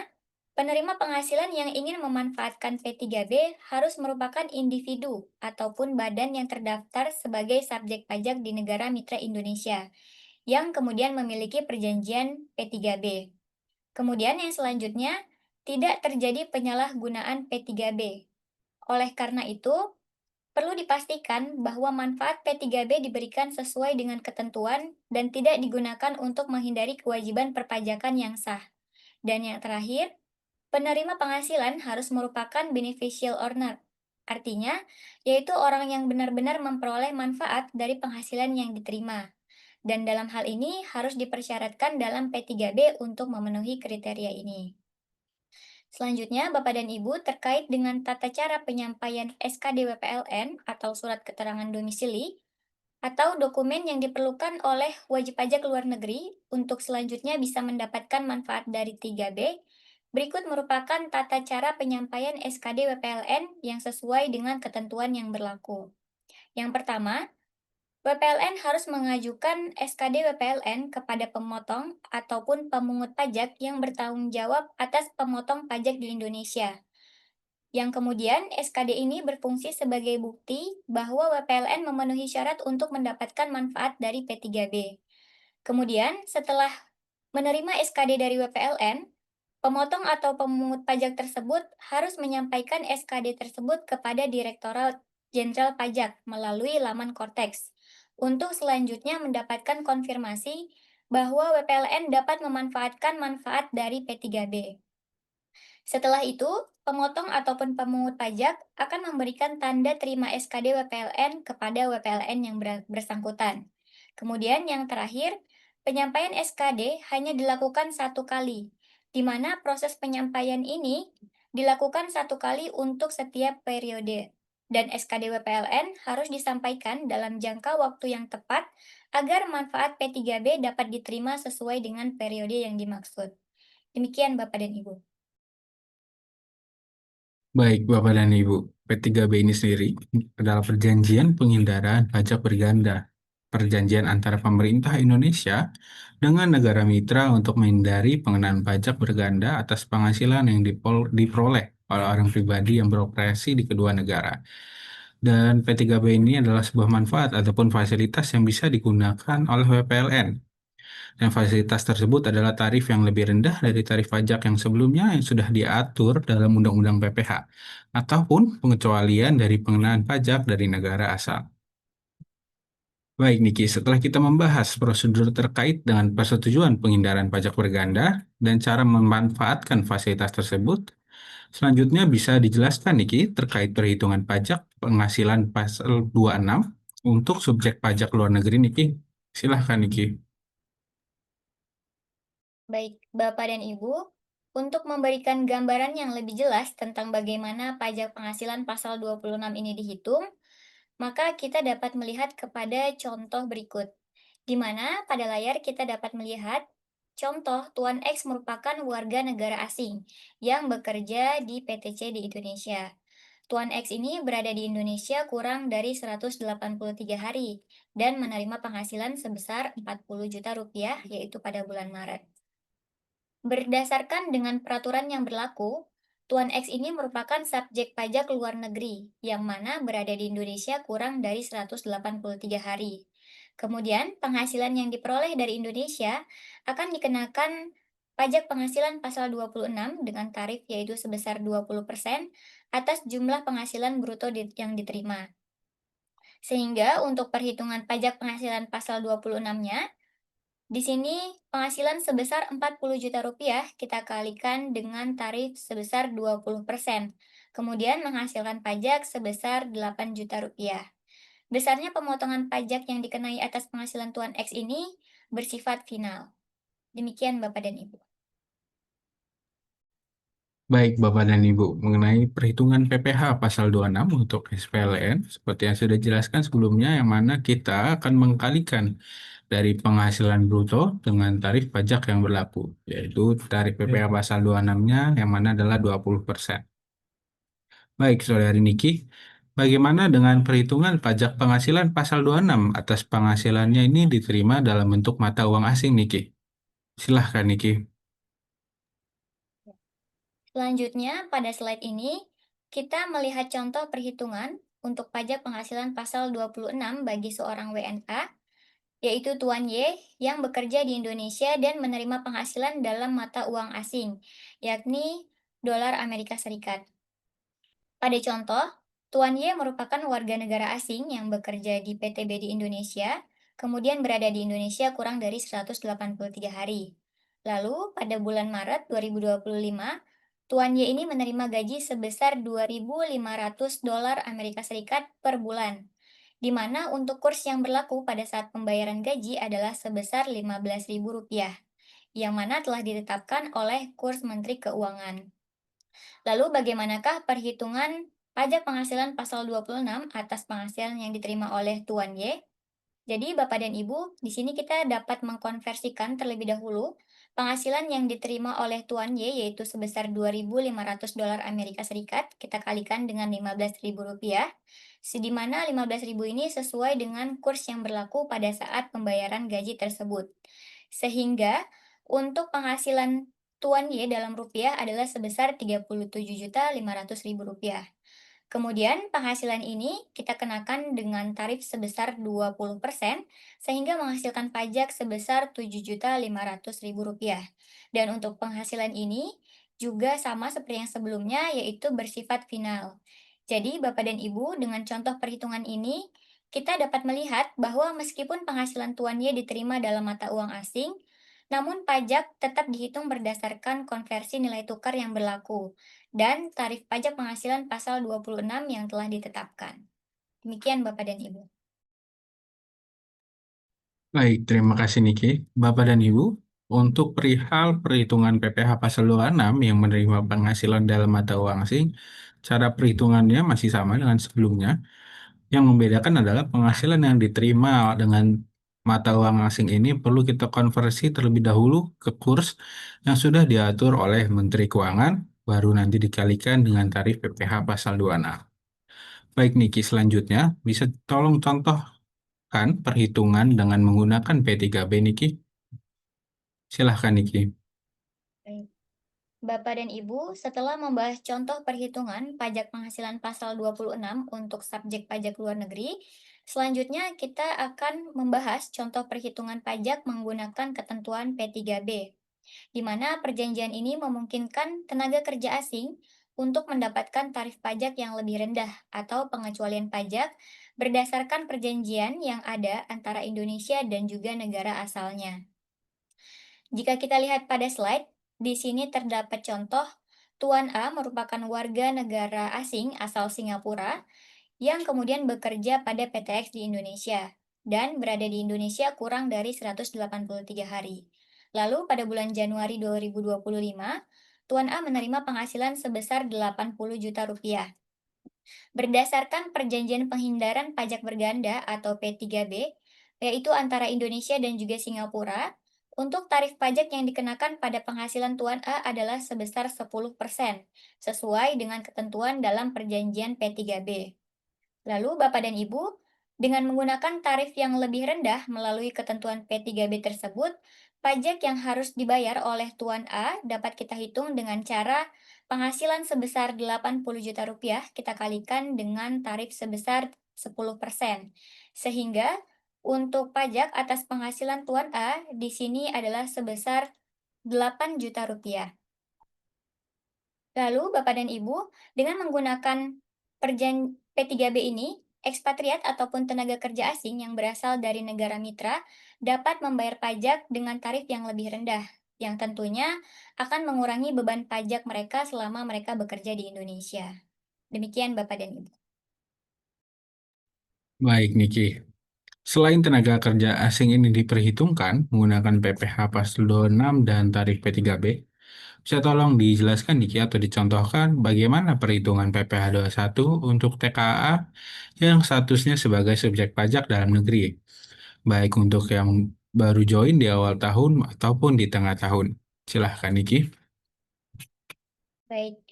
penerima penghasilan yang ingin memanfaatkan P3B harus merupakan individu ataupun badan yang terdaftar sebagai subjek pajak di negara mitra Indonesia, yang kemudian memiliki perjanjian P3B. Kemudian yang selanjutnya, tidak terjadi penyalahgunaan P3B. Oleh karena itu, perlu dipastikan bahwa manfaat P3B diberikan sesuai dengan ketentuan dan tidak digunakan untuk menghindari kewajiban perpajakan yang sah. Dan yang terakhir, penerima penghasilan harus merupakan beneficial owner. Artinya, yaitu orang yang benar-benar memperoleh manfaat dari penghasilan yang diterima. Dan dalam hal ini harus dipersyaratkan dalam P3B untuk memenuhi kriteria ini. Selanjutnya, Bapak dan Ibu, terkait dengan tata cara penyampaian SKD WPLN atau surat keterangan domisili, atau dokumen yang diperlukan oleh wajib pajak luar negeri untuk selanjutnya bisa mendapatkan manfaat dari 3B, berikut merupakan tata cara penyampaian SKD WPLN yang sesuai dengan ketentuan yang berlaku. Yang pertama, WPLN harus mengajukan SKD WPLN kepada pemotong ataupun pemungut pajak yang bertanggung jawab atas pemotong pajak di Indonesia. Yang kemudian SKD ini berfungsi sebagai bukti bahwa WPLN memenuhi syarat untuk mendapatkan manfaat dari P3B. Kemudian, setelah menerima SKD dari WPLN, pemotong atau pemungut pajak tersebut harus menyampaikan SKD tersebut kepada Direktorat Jenderal Pajak melalui laman Kortex untuk selanjutnya mendapatkan konfirmasi bahwa WPLN dapat memanfaatkan manfaat dari P3B. Setelah itu, pemotong ataupun pemungut pajak akan memberikan tanda terima SKD WPLN kepada WPLN yang bersangkutan. Kemudian yang terakhir, penyampaian SKD hanya dilakukan satu kali, di mana proses penyampaian ini dilakukan satu kali untuk setiap periode. Dan SKD WPLN harus disampaikan dalam jangka waktu yang tepat agar manfaat P3B dapat diterima sesuai dengan periode yang dimaksud. Demikian Bapak dan Ibu. Baik, Bapak dan Ibu, P3B ini sendiri adalah perjanjian penghindaran pajak berganda. Perjanjian antara pemerintah Indonesia dengan negara mitra untuk menghindari pengenaan pajak berganda atas penghasilan yang diperoleh oleh orang pribadi yang beroperasi di kedua negara. Dan P3B ini adalah sebuah manfaat ataupun fasilitas yang bisa digunakan oleh WPLN. Dan fasilitas tersebut adalah tarif yang lebih rendah dari tarif pajak yang sebelumnya yang sudah diatur dalam Undang-Undang PPH, ataupun pengecualian dari pengenaan pajak dari negara asal. Baik, Niki, setelah kita membahas prosedur terkait dengan persetujuan penghindaran pajak berganda dan cara memanfaatkan fasilitas tersebut, selanjutnya bisa dijelaskan, Niki, terkait perhitungan pajak penghasilan pasal 26 untuk subjek pajak luar negeri, Niki. Silahkan, Niki. Baik, Bapak dan Ibu, untuk memberikan gambaran yang lebih jelas tentang bagaimana pajak penghasilan pasal 26 ini dihitung, maka kita dapat melihat kepada contoh berikut, di mana pada layar kita dapat melihat contoh Tuan X merupakan warga negara asing yang bekerja di PTC di Indonesia. Tuan X ini berada di Indonesia kurang dari 183 hari dan menerima penghasilan sebesar 40 juta rupiah yaitu pada bulan Maret. Berdasarkan dengan peraturan yang berlaku, Tuan X ini merupakan subjek pajak luar negeri, yang mana berada di Indonesia kurang dari 183 hari. Kemudian, penghasilan yang diperoleh dari Indonesia akan dikenakan pajak penghasilan pasal 26 dengan tarif yaitu sebesar 20% atas jumlah penghasilan bruto yang diterima. Sehingga untuk perhitungan pajak penghasilan pasal 26-nya, di sini penghasilan sebesar 40 juta rupiah kita kalikan dengan tarif sebesar 20%. Kemudian menghasilkan pajak sebesar 8 juta rupiah. Besarnya pemotongan pajak yang dikenai atas penghasilan Tuan X ini bersifat final. Demikian Bapak dan Ibu. Baik, Bapak dan Ibu, mengenai perhitungan PPH pasal 26 untuk SPLN, seperti yang sudah dijelaskan sebelumnya, yang mana kita akan mengkalikan dari penghasilan bruto dengan tarif pajak yang berlaku, yaitu tarif PPH pasal 26-nya yang mana adalah 20%. Baik, Saudari Niki, Bagaimana dengan perhitungan pajak penghasilan pasal 26 atas penghasilannya ini diterima dalam bentuk mata uang asing, Niki? Silahkan, Niki. Selanjutnya, pada slide ini, kita melihat contoh perhitungan untuk pajak penghasilan pasal 26 bagi seorang WNA, yaitu Tuan Y yang bekerja di Indonesia dan menerima penghasilan dalam mata uang asing, yakni dolar Amerika Serikat. Pada contoh, Tuan Y merupakan warga negara asing yang bekerja di PTB di Indonesia, kemudian berada di Indonesia kurang dari 183 hari. Lalu, pada bulan Maret 2025, Tuan Y ini menerima gaji sebesar 2.500 dolar Amerika Serikat per bulan, di mana untuk kurs yang berlaku pada saat pembayaran gaji adalah sebesar Rp15.000, yang mana telah ditetapkan oleh kurs Menteri Keuangan. Lalu bagaimanakah perhitungan pajak penghasilan pasal 26 atas penghasilan yang diterima oleh Tuan Y? Jadi Bapak dan Ibu, di sini kita dapat mengkonversikan terlebih dahulu penghasilan yang diterima oleh Tuan Y yaitu sebesar 2.500 dolar Amerika Serikat, kita kalikan dengan Rp15.000, di mana 15.000 ini sesuai dengan kurs yang berlaku pada saat pembayaran gaji tersebut. Sehingga untuk penghasilan Tuan Y dalam rupiah adalah sebesar Rp37.500.000. Kemudian penghasilan ini kita kenakan dengan tarif sebesar 20% sehingga menghasilkan pajak sebesar Rp7.500.000. Dan untuk penghasilan ini juga sama seperti yang sebelumnya yaitu bersifat final. Jadi Bapak dan Ibu dengan contoh perhitungan ini kita dapat melihat bahwa meskipun penghasilan Tuan Y diterima dalam mata uang asing, namun pajak tetap dihitung berdasarkan konversi nilai tukar yang berlaku dan tarif pajak penghasilan pasal 26 yang telah ditetapkan. Demikian Bapak dan Ibu. Baik, terima kasih, Niki. Bapak dan Ibu, untuk perihal perhitungan PPh pasal 26 yang menerima penghasilan dalam mata uang asing, cara perhitungannya masih sama dengan sebelumnya. Yang membedakan adalah penghasilan yang diterima dengan mata uang asing ini perlu kita konversi terlebih dahulu ke kurs yang sudah diatur oleh Menteri Keuangan, baru nanti dikalikan dengan tarif PPh pasal 26. Baik, Niki, selanjutnya bisa tolong contohkan perhitungan dengan menggunakan P3B, Niki? Silahkan, Niki. Baik. Bapak dan Ibu, setelah membahas contoh perhitungan pajak penghasilan pasal 26 untuk subjek pajak luar negeri, selanjutnya kita akan membahas contoh perhitungan pajak menggunakan ketentuan P3B, di mana perjanjian ini memungkinkan tenaga kerja asing untuk mendapatkan tarif pajak yang lebih rendah atau pengecualian pajak berdasarkan perjanjian yang ada antara Indonesia dan juga negara asalnya. Jika kita lihat pada slide, di sini terdapat contoh Tuan A merupakan warga negara asing asal Singapura yang kemudian bekerja pada PTX di Indonesia dan berada di Indonesia kurang dari 183 hari. Lalu pada bulan Januari 2025, Tuan A menerima penghasilan sebesar 80 juta rupiah. Berdasarkan Perjanjian Penghindaran Pajak Berganda atau P3B, yaitu antara Indonesia dan juga Singapura, untuk tarif pajak yang dikenakan pada penghasilan Tuan A adalah sebesar 10%, sesuai dengan ketentuan dalam Perjanjian P3B. Lalu Bapak dan Ibu, dengan menggunakan tarif yang lebih rendah melalui ketentuan P3B tersebut, pajak yang harus dibayar oleh Tuan A dapat kita hitung dengan cara penghasilan sebesar 80 juta rupiah kita kalikan dengan tarif sebesar 10%. Sehingga untuk pajak atas penghasilan Tuan A di sini adalah sebesar 8 juta rupiah. Lalu, Bapak dan Ibu, dengan menggunakan P3B ini, ekspatriat ataupun tenaga kerja asing yang berasal dari negara mitra dapat membayar pajak dengan tarif yang lebih rendah, yang tentunya akan mengurangi beban pajak mereka selama mereka bekerja di Indonesia. Demikian Bapak dan Ibu. Baik, Niki. Selain tenaga kerja asing ini diperhitungkan menggunakan PPh pasal 26 dan tarif P3B, bisa tolong dijelaskan, Niki, atau dicontohkan bagaimana perhitungan PPh 21 untuk TKA yang statusnya sebagai subjek pajak dalam negeri, baik untuk yang baru join di awal tahun ataupun di tengah tahun. Silahkan, Niki. Baik,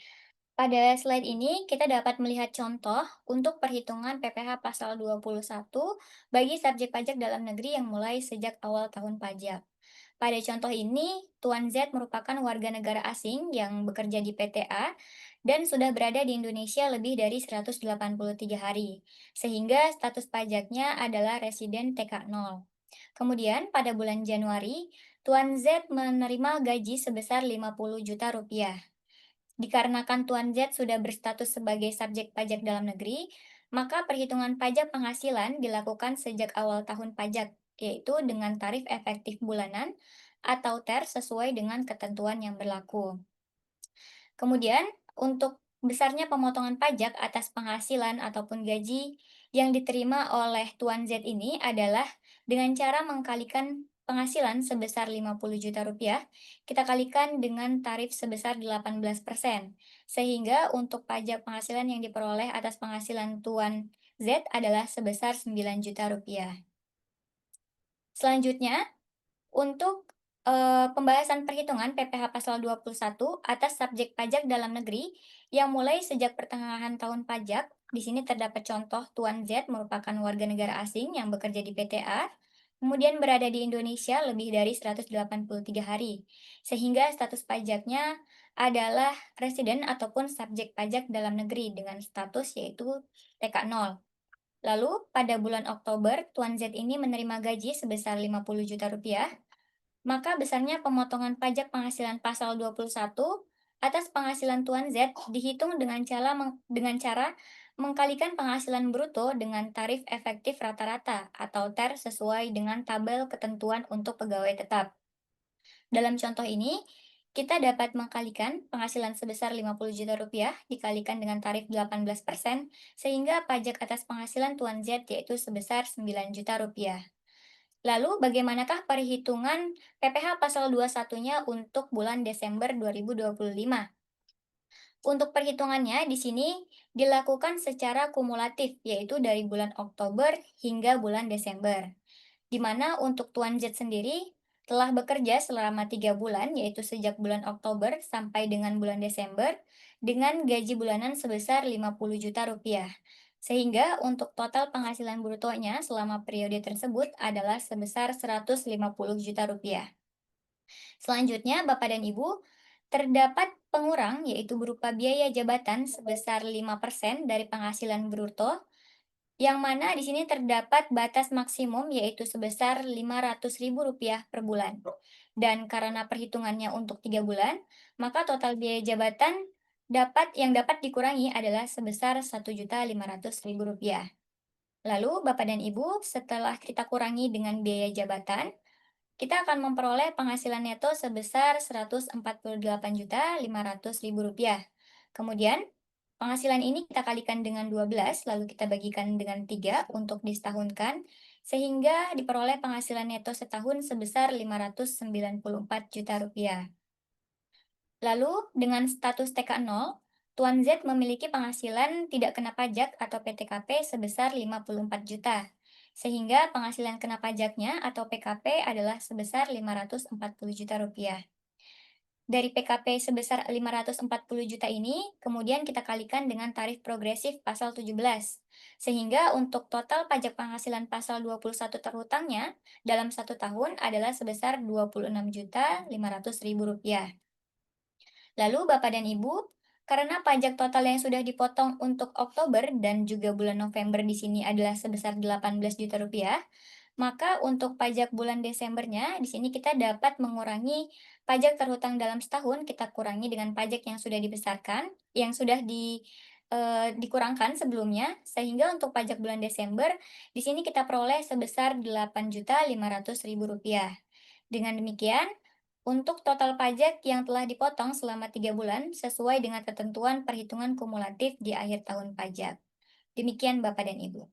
Pada slide ini, kita dapat melihat contoh untuk perhitungan PPh pasal 21 bagi subjek pajak dalam negeri yang mulai sejak awal tahun pajak. Pada contoh ini, Tuan Z merupakan warga negara asing yang bekerja di PTA dan sudah berada di Indonesia lebih dari 183 hari, sehingga status pajaknya adalah residen TK0. Kemudian, pada bulan Januari, Tuan Z menerima gaji sebesar 50 juta rupiah. Dikarenakan Tuan Z sudah berstatus sebagai subjek pajak dalam negeri, maka perhitungan pajak penghasilan dilakukan sejak awal tahun pajak, yaitu dengan tarif efektif bulanan atau TER sesuai dengan ketentuan yang berlaku. Kemudian, untuk besarnya pemotongan pajak atas penghasilan ataupun gaji yang diterima oleh Tuan Z ini adalah dengan cara mengkalikan penghasilan sebesar 50 juta rupiah, kita kalikan dengan tarif sebesar 18%. Sehingga untuk pajak penghasilan yang diperoleh atas penghasilan Tuan Z adalah sebesar 9 juta rupiah. Selanjutnya, untuk, pembahasan perhitungan PPh pasal 21 atas subjek pajak dalam negeri yang mulai sejak pertengahan tahun pajak, di sini terdapat contoh Tuan Z merupakan warga negara asing yang bekerja di PTA, kemudian berada di Indonesia lebih dari 183 hari, sehingga status pajaknya adalah residen ataupun subjek pajak dalam negeri dengan status yaitu TK0. Lalu, pada bulan Oktober, Tuan Z ini menerima gaji sebesar 50 juta rupiah, maka besarnya pemotongan pajak penghasilan pasal 21 atas penghasilan Tuan Z dihitung dengan cara mengkalikan penghasilan bruto dengan tarif efektif rata-rata atau TER sesuai dengan tabel ketentuan untuk pegawai tetap. Dalam contoh ini, kita dapat mengkalikan penghasilan sebesar 50 juta rupiah dikalikan dengan tarif 18%, sehingga pajak atas penghasilan Tuan Z yaitu sebesar 9 juta rupiah. Lalu bagaimanakah perhitungan PPh pasal 21-nya untuk bulan Desember 2025? Untuk perhitungannya di sini dilakukan secara kumulatif, yaitu dari bulan Oktober hingga bulan Desember. Di mana untuk Tuan Z sendiri telah bekerja selama 3 bulan, yaitu sejak bulan Oktober sampai dengan bulan Desember, dengan gaji bulanan sebesar 50 juta rupiah. Sehingga untuk total penghasilan brutonya selama periode tersebut adalah sebesar 150 juta rupiah. Selanjutnya, Bapak dan Ibu, terdapat pengurang yaitu berupa biaya jabatan sebesar 5% dari penghasilan bruto, yang mana di sini terdapat batas maksimum yaitu sebesar Rp500.000 per bulan. Dan karena perhitungannya untuk 3 bulan, maka total biaya jabatan yang dapat dikurangi adalah sebesar Rp1.500.000. Lalu, Bapak dan Ibu, setelah kita kurangi dengan biaya jabatan, kita akan memperoleh penghasilan neto sebesar Rp148.500.000. Kemudian, penghasilan ini kita kalikan dengan 12, lalu kita bagikan dengan 3 untuk disetahunkan, sehingga diperoleh penghasilan neto setahun sebesar Rp594 juta. Lalu, dengan status TK0, Tuan Z memiliki penghasilan tidak kena pajak atau PTKP sebesar 54 juta, sehingga penghasilan kena pajaknya atau PKP adalah sebesar 540 juta rupiah. Dari PKP sebesar 540 juta ini, kemudian kita kalikan dengan tarif progresif pasal 17, sehingga untuk total pajak penghasilan pasal 21 terhutangnya dalam 1 tahun adalah sebesar Rp26.500.000. Lalu Bapak dan Ibu, karena pajak total yang sudah dipotong untuk Oktober dan juga bulan November di sini adalah sebesar 18 juta rupiah, maka untuk pajak bulan Desembernya di sini kita dapat mengurangi pajak terhutang dalam setahun, kita kurangi dengan pajak yang sudah dibesarkan, yang sudah dikurangkan sebelumnya, sehingga untuk pajak bulan Desember di sini kita peroleh sebesar Rp8.500.000. Dengan demikian, untuk total pajak yang telah dipotong selama 3 bulan sesuai dengan ketentuan perhitungan kumulatif di akhir tahun pajak. Demikian Bapak dan Ibu.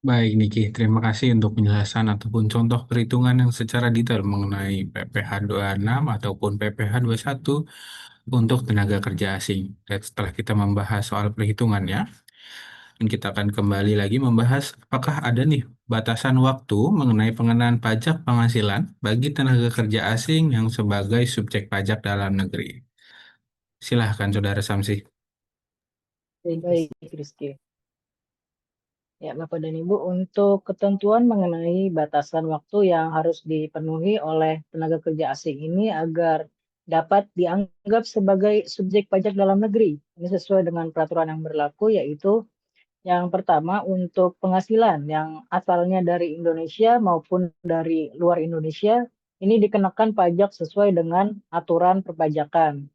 Baik, Niki. Terima kasih untuk penjelasan ataupun contoh perhitungan yang secara detail mengenai PPh 26 ataupun PPh 21 untuk tenaga kerja asing. Dan setelah kita membahas soal perhitungannya, dan kita akan kembali lagi membahas apakah ada nih batasan waktu mengenai pengenaan pajak penghasilan bagi tenaga kerja asing yang sebagai subjek pajak dalam negeri. Silahkan Saudara Samsi. Baik, Rizky. Ya, Bapak dan Ibu, untuk ketentuan mengenai batasan waktu yang harus dipenuhi oleh tenaga kerja asing ini agar dapat dianggap sebagai subjek pajak dalam negeri. Ini sesuai dengan peraturan yang berlaku, yaitu yang pertama untuk penghasilan yang asalnya dari Indonesia maupun dari luar Indonesia, ini dikenakan pajak sesuai dengan aturan perpajakan.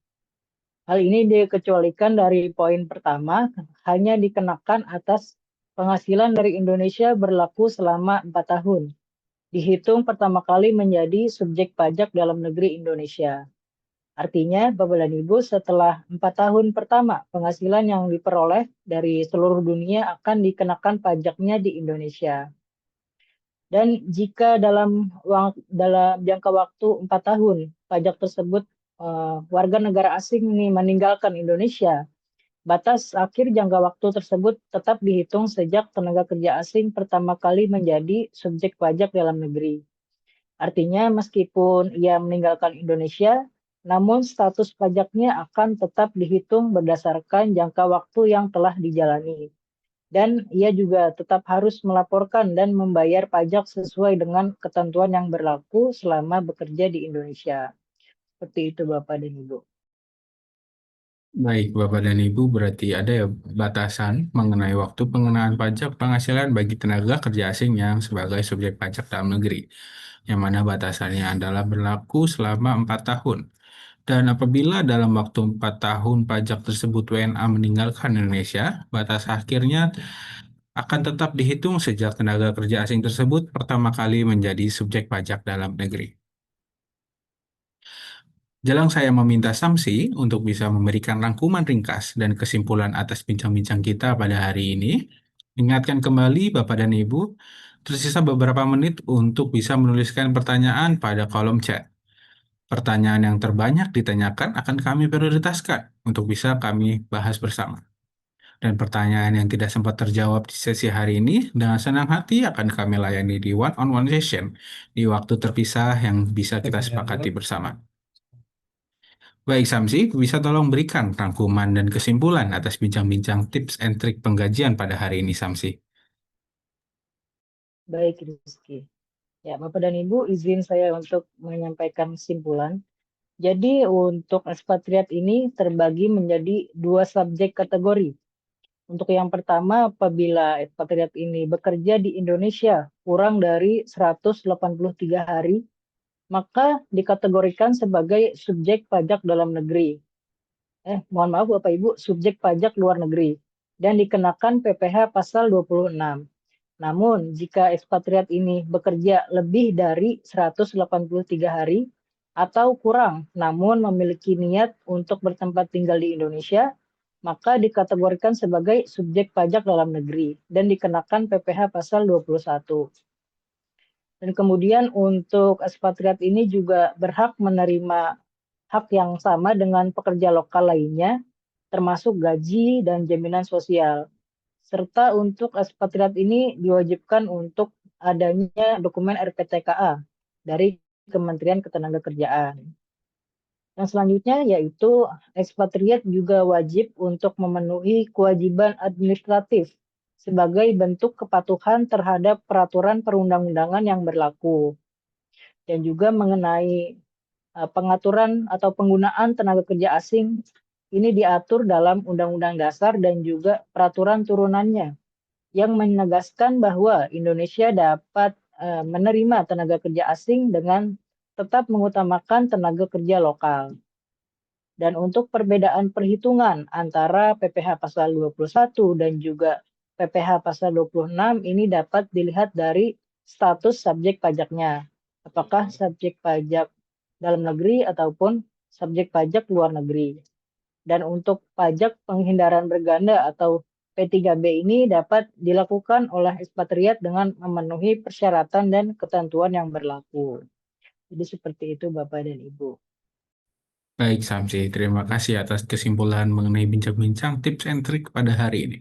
Hal ini dikecualikan dari poin pertama, hanya dikenakan atas penghasilan dari Indonesia berlaku selama 4 tahun. Dihitung pertama kali menjadi subjek pajak dalam negeri Indonesia. Artinya, Bapak dan Ibu, setelah 4 tahun pertama, penghasilan yang diperoleh dari seluruh dunia akan dikenakan pajaknya di Indonesia. Dan jika dalam jangka waktu 4 tahun, pajak tersebut warga negara asing ini meninggalkan Indonesia, batas akhir jangka waktu tersebut tetap dihitung sejak tenaga kerja asing pertama kali menjadi subjek pajak dalam negeri. Artinya meskipun ia meninggalkan Indonesia, namun status pajaknya akan tetap dihitung berdasarkan jangka waktu yang telah dijalani. Dan ia juga tetap harus melaporkan dan membayar pajak sesuai dengan ketentuan yang berlaku selama bekerja di Indonesia. Seperti itu Bapak dan Ibu. Baik, Bapak dan Ibu, berarti ada ya batasan mengenai waktu pengenaan pajak penghasilan bagi tenaga kerja asing yang sebagai subjek pajak dalam negeri, yang mana batasannya adalah berlaku selama 4 tahun. Dan apabila dalam waktu 4 tahun pajak tersebut WNA meninggalkan Indonesia, batas akhirnya akan tetap dihitung sejak tenaga kerja asing tersebut pertama kali menjadi subjek pajak dalam negeri. Jelang saya meminta Samsi untuk bisa memberikan rangkuman ringkas dan kesimpulan atas bincang-bincang kita pada hari ini. Ingatkan kembali Bapak dan Ibu, tersisa beberapa menit untuk bisa menuliskan pertanyaan pada kolom chat. Pertanyaan yang terbanyak ditanyakan akan kami prioritaskan untuk bisa kami bahas bersama. Dan pertanyaan yang tidak sempat terjawab di sesi hari ini, dengan senang hati akan kami layani di one-on-one session di waktu terpisah yang bisa kita sepakati bersama. Baik, Samsi, bisa tolong berikan rangkuman dan kesimpulan atas bincang-bincang tips and trik penggajian pada hari ini, Samsi. Baik, Rizky. Ya, Bapak dan Ibu, izin saya untuk menyampaikan kesimpulan. Jadi untuk ekspatriat ini terbagi menjadi 2 subjek kategori. Untuk yang pertama, apabila ekspatriat ini bekerja di Indonesia kurang dari 183 hari, maka dikategorikan sebagai subjek pajak dalam negeri. Mohon maaf Bapak Ibu, subjek pajak luar negeri dan dikenakan PPh pasal 26. Namun, jika ekspatriat ini bekerja lebih dari 183 hari atau kurang, namun memiliki niat untuk bertempat tinggal di Indonesia, maka dikategorikan sebagai subjek pajak dalam negeri dan dikenakan PPh pasal 21. Dan kemudian untuk ekspatriat ini juga berhak menerima hak yang sama dengan pekerja lokal lainnya, termasuk gaji dan jaminan sosial. Serta untuk ekspatriat ini diwajibkan untuk adanya dokumen RPTKA dari Kementerian Ketenagakerjaan. Yang selanjutnya yaitu ekspatriat juga wajib untuk memenuhi kewajiban administratif sebagai bentuk kepatuhan terhadap peraturan perundang-undangan yang berlaku. Dan juga mengenai pengaturan atau penggunaan tenaga kerja asing ini diatur dalam Undang-Undang Dasar dan juga peraturan turunannya yang menegaskan bahwa Indonesia dapat menerima tenaga kerja asing dengan tetap mengutamakan tenaga kerja lokal. Dan untuk perbedaan perhitungan antara PPh pasal 21 dan juga PPh pasal 26 ini dapat dilihat dari status subjek pajaknya. Apakah subjek pajak dalam negeri ataupun subjek pajak luar negeri. Dan untuk pajak penghindaran berganda atau P3B ini dapat dilakukan oleh ekspatriat dengan memenuhi persyaratan dan ketentuan yang berlaku. Jadi seperti itu Bapak dan Ibu. Baik, Samsi, terima kasih atas kesimpulan mengenai bincang-bincang tips and trik pada hari ini.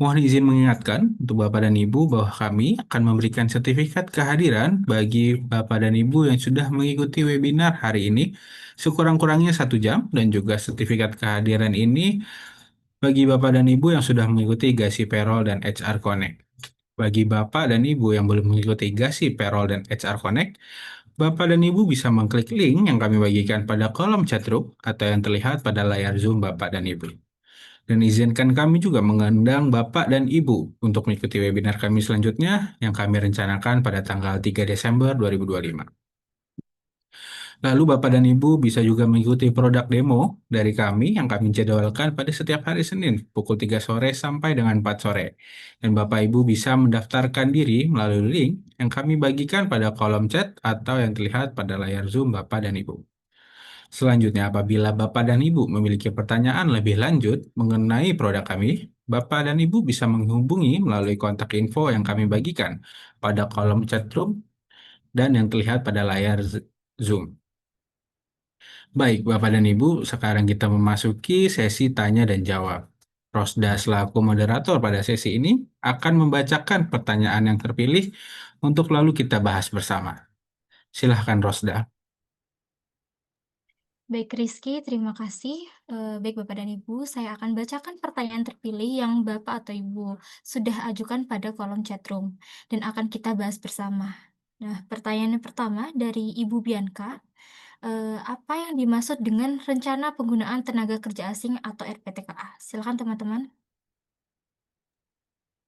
Mohon izin mengingatkan untuk Bapak dan Ibu bahwa kami akan memberikan sertifikat kehadiran bagi Bapak dan Ibu yang sudah mengikuti webinar hari ini sekurang-kurangnya 1 jam dan juga sertifikat kehadiran ini bagi Bapak dan Ibu yang sudah mengikuti Gasi Payroll dan HR Connect. Bagi Bapak dan Ibu yang belum mengikuti Gasi Payroll dan HR Connect, Bapak dan Ibu bisa mengklik link yang kami bagikan pada kolom chatroom atau yang terlihat pada layar Zoom Bapak dan Ibu. Dan izinkan kami juga mengundang Bapak dan Ibu untuk mengikuti webinar kami selanjutnya yang kami rencanakan pada tanggal 3 Desember 2025. Lalu Bapak dan Ibu bisa juga mengikuti produk demo dari kami yang kami jadwalkan pada setiap hari Senin pukul 3 sore sampai dengan 4 sore. Dan Bapak Ibu bisa mendaftarkan diri melalui link yang kami bagikan pada kolom chat atau yang terlihat pada layar Zoom Bapak dan Ibu. Selanjutnya, apabila Bapak dan Ibu memiliki pertanyaan lebih lanjut mengenai produk kami, Bapak dan Ibu bisa menghubungi melalui kontak info yang kami bagikan pada kolom chat room dan yang terlihat pada layar Zoom. Baik, Bapak dan Ibu, sekarang kita memasuki sesi tanya dan jawab. Rosda selaku moderator pada sesi ini akan membacakan pertanyaan yang terpilih untuk lalu kita bahas bersama. Silahkan Rosda. Baik Rizky, terima kasih. Baik Bapak dan Ibu, saya akan bacakan pertanyaan terpilih yang Bapak atau Ibu sudah ajukan pada kolom chatroom dan akan kita bahas bersama. Nah, pertanyaan yang pertama dari Ibu Bianca, apa yang dimaksud dengan rencana penggunaan tenaga kerja asing atau RPTKA? Silakan teman-teman.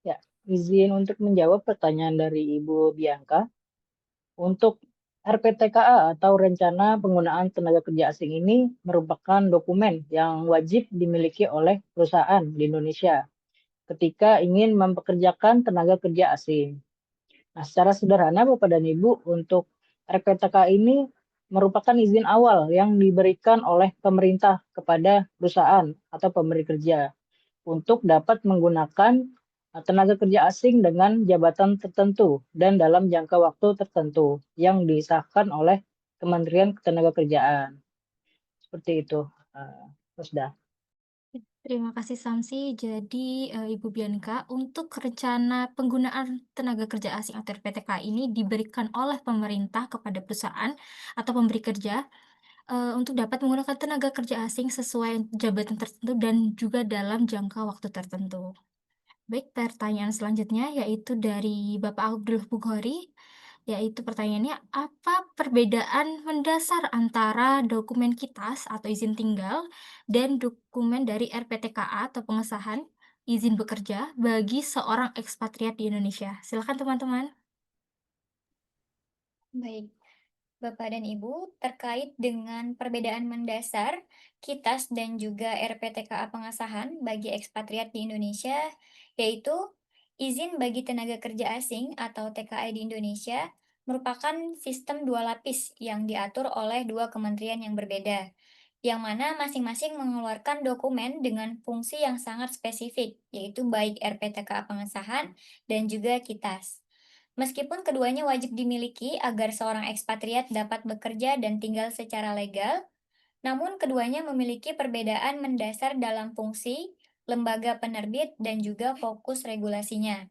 Ya, izin untuk menjawab pertanyaan dari Ibu Bianca. Untuk RPTKA atau Rencana Penggunaan Tenaga Kerja Asing ini merupakan dokumen yang wajib dimiliki oleh perusahaan di Indonesia ketika ingin mempekerjakan tenaga kerja asing. Nah, secara sederhana Bapak dan Ibu, untuk RPTKA ini merupakan izin awal yang diberikan oleh pemerintah kepada perusahaan atau pemberi kerja untuk dapat menggunakan tenaga kerja asing dengan jabatan tertentu dan dalam jangka waktu tertentu yang disahkan oleh Kementerian Ketenagakerjaan. Seperti itu, Rosda. Terima kasih Samsi. Jadi Ibu Bianca, untuk rencana penggunaan tenaga kerja asing atau RPTK ini diberikan oleh pemerintah kepada perusahaan atau pemberi kerja untuk dapat menggunakan tenaga kerja asing sesuai jabatan tertentu dan juga dalam jangka waktu tertentu. Baik, pertanyaan selanjutnya yaitu dari Bapak Abdul Bukhari, yaitu pertanyaannya, apa perbedaan mendasar antara dokumen KITAS atau izin tinggal dan dokumen dari RPTKA atau pengesahan izin bekerja bagi seorang ekspatriat di Indonesia? Silakan teman-teman. Baik, Bapak dan Ibu, terkait dengan perbedaan mendasar KITAS dan juga RPTKA pengesahan bagi ekspatriat di Indonesia, yaitu izin bagi tenaga kerja asing atau TKA di Indonesia merupakan sistem 2 lapis yang diatur oleh 2 kementerian yang berbeda, yang mana masing-masing mengeluarkan dokumen dengan fungsi yang sangat spesifik, yaitu baik RPTKA pengesahan dan juga KITAS. Meskipun keduanya wajib dimiliki agar seorang ekspatriat dapat bekerja dan tinggal secara legal, namun keduanya memiliki perbedaan mendasar dalam fungsi, lembaga penerbit, dan juga fokus regulasinya.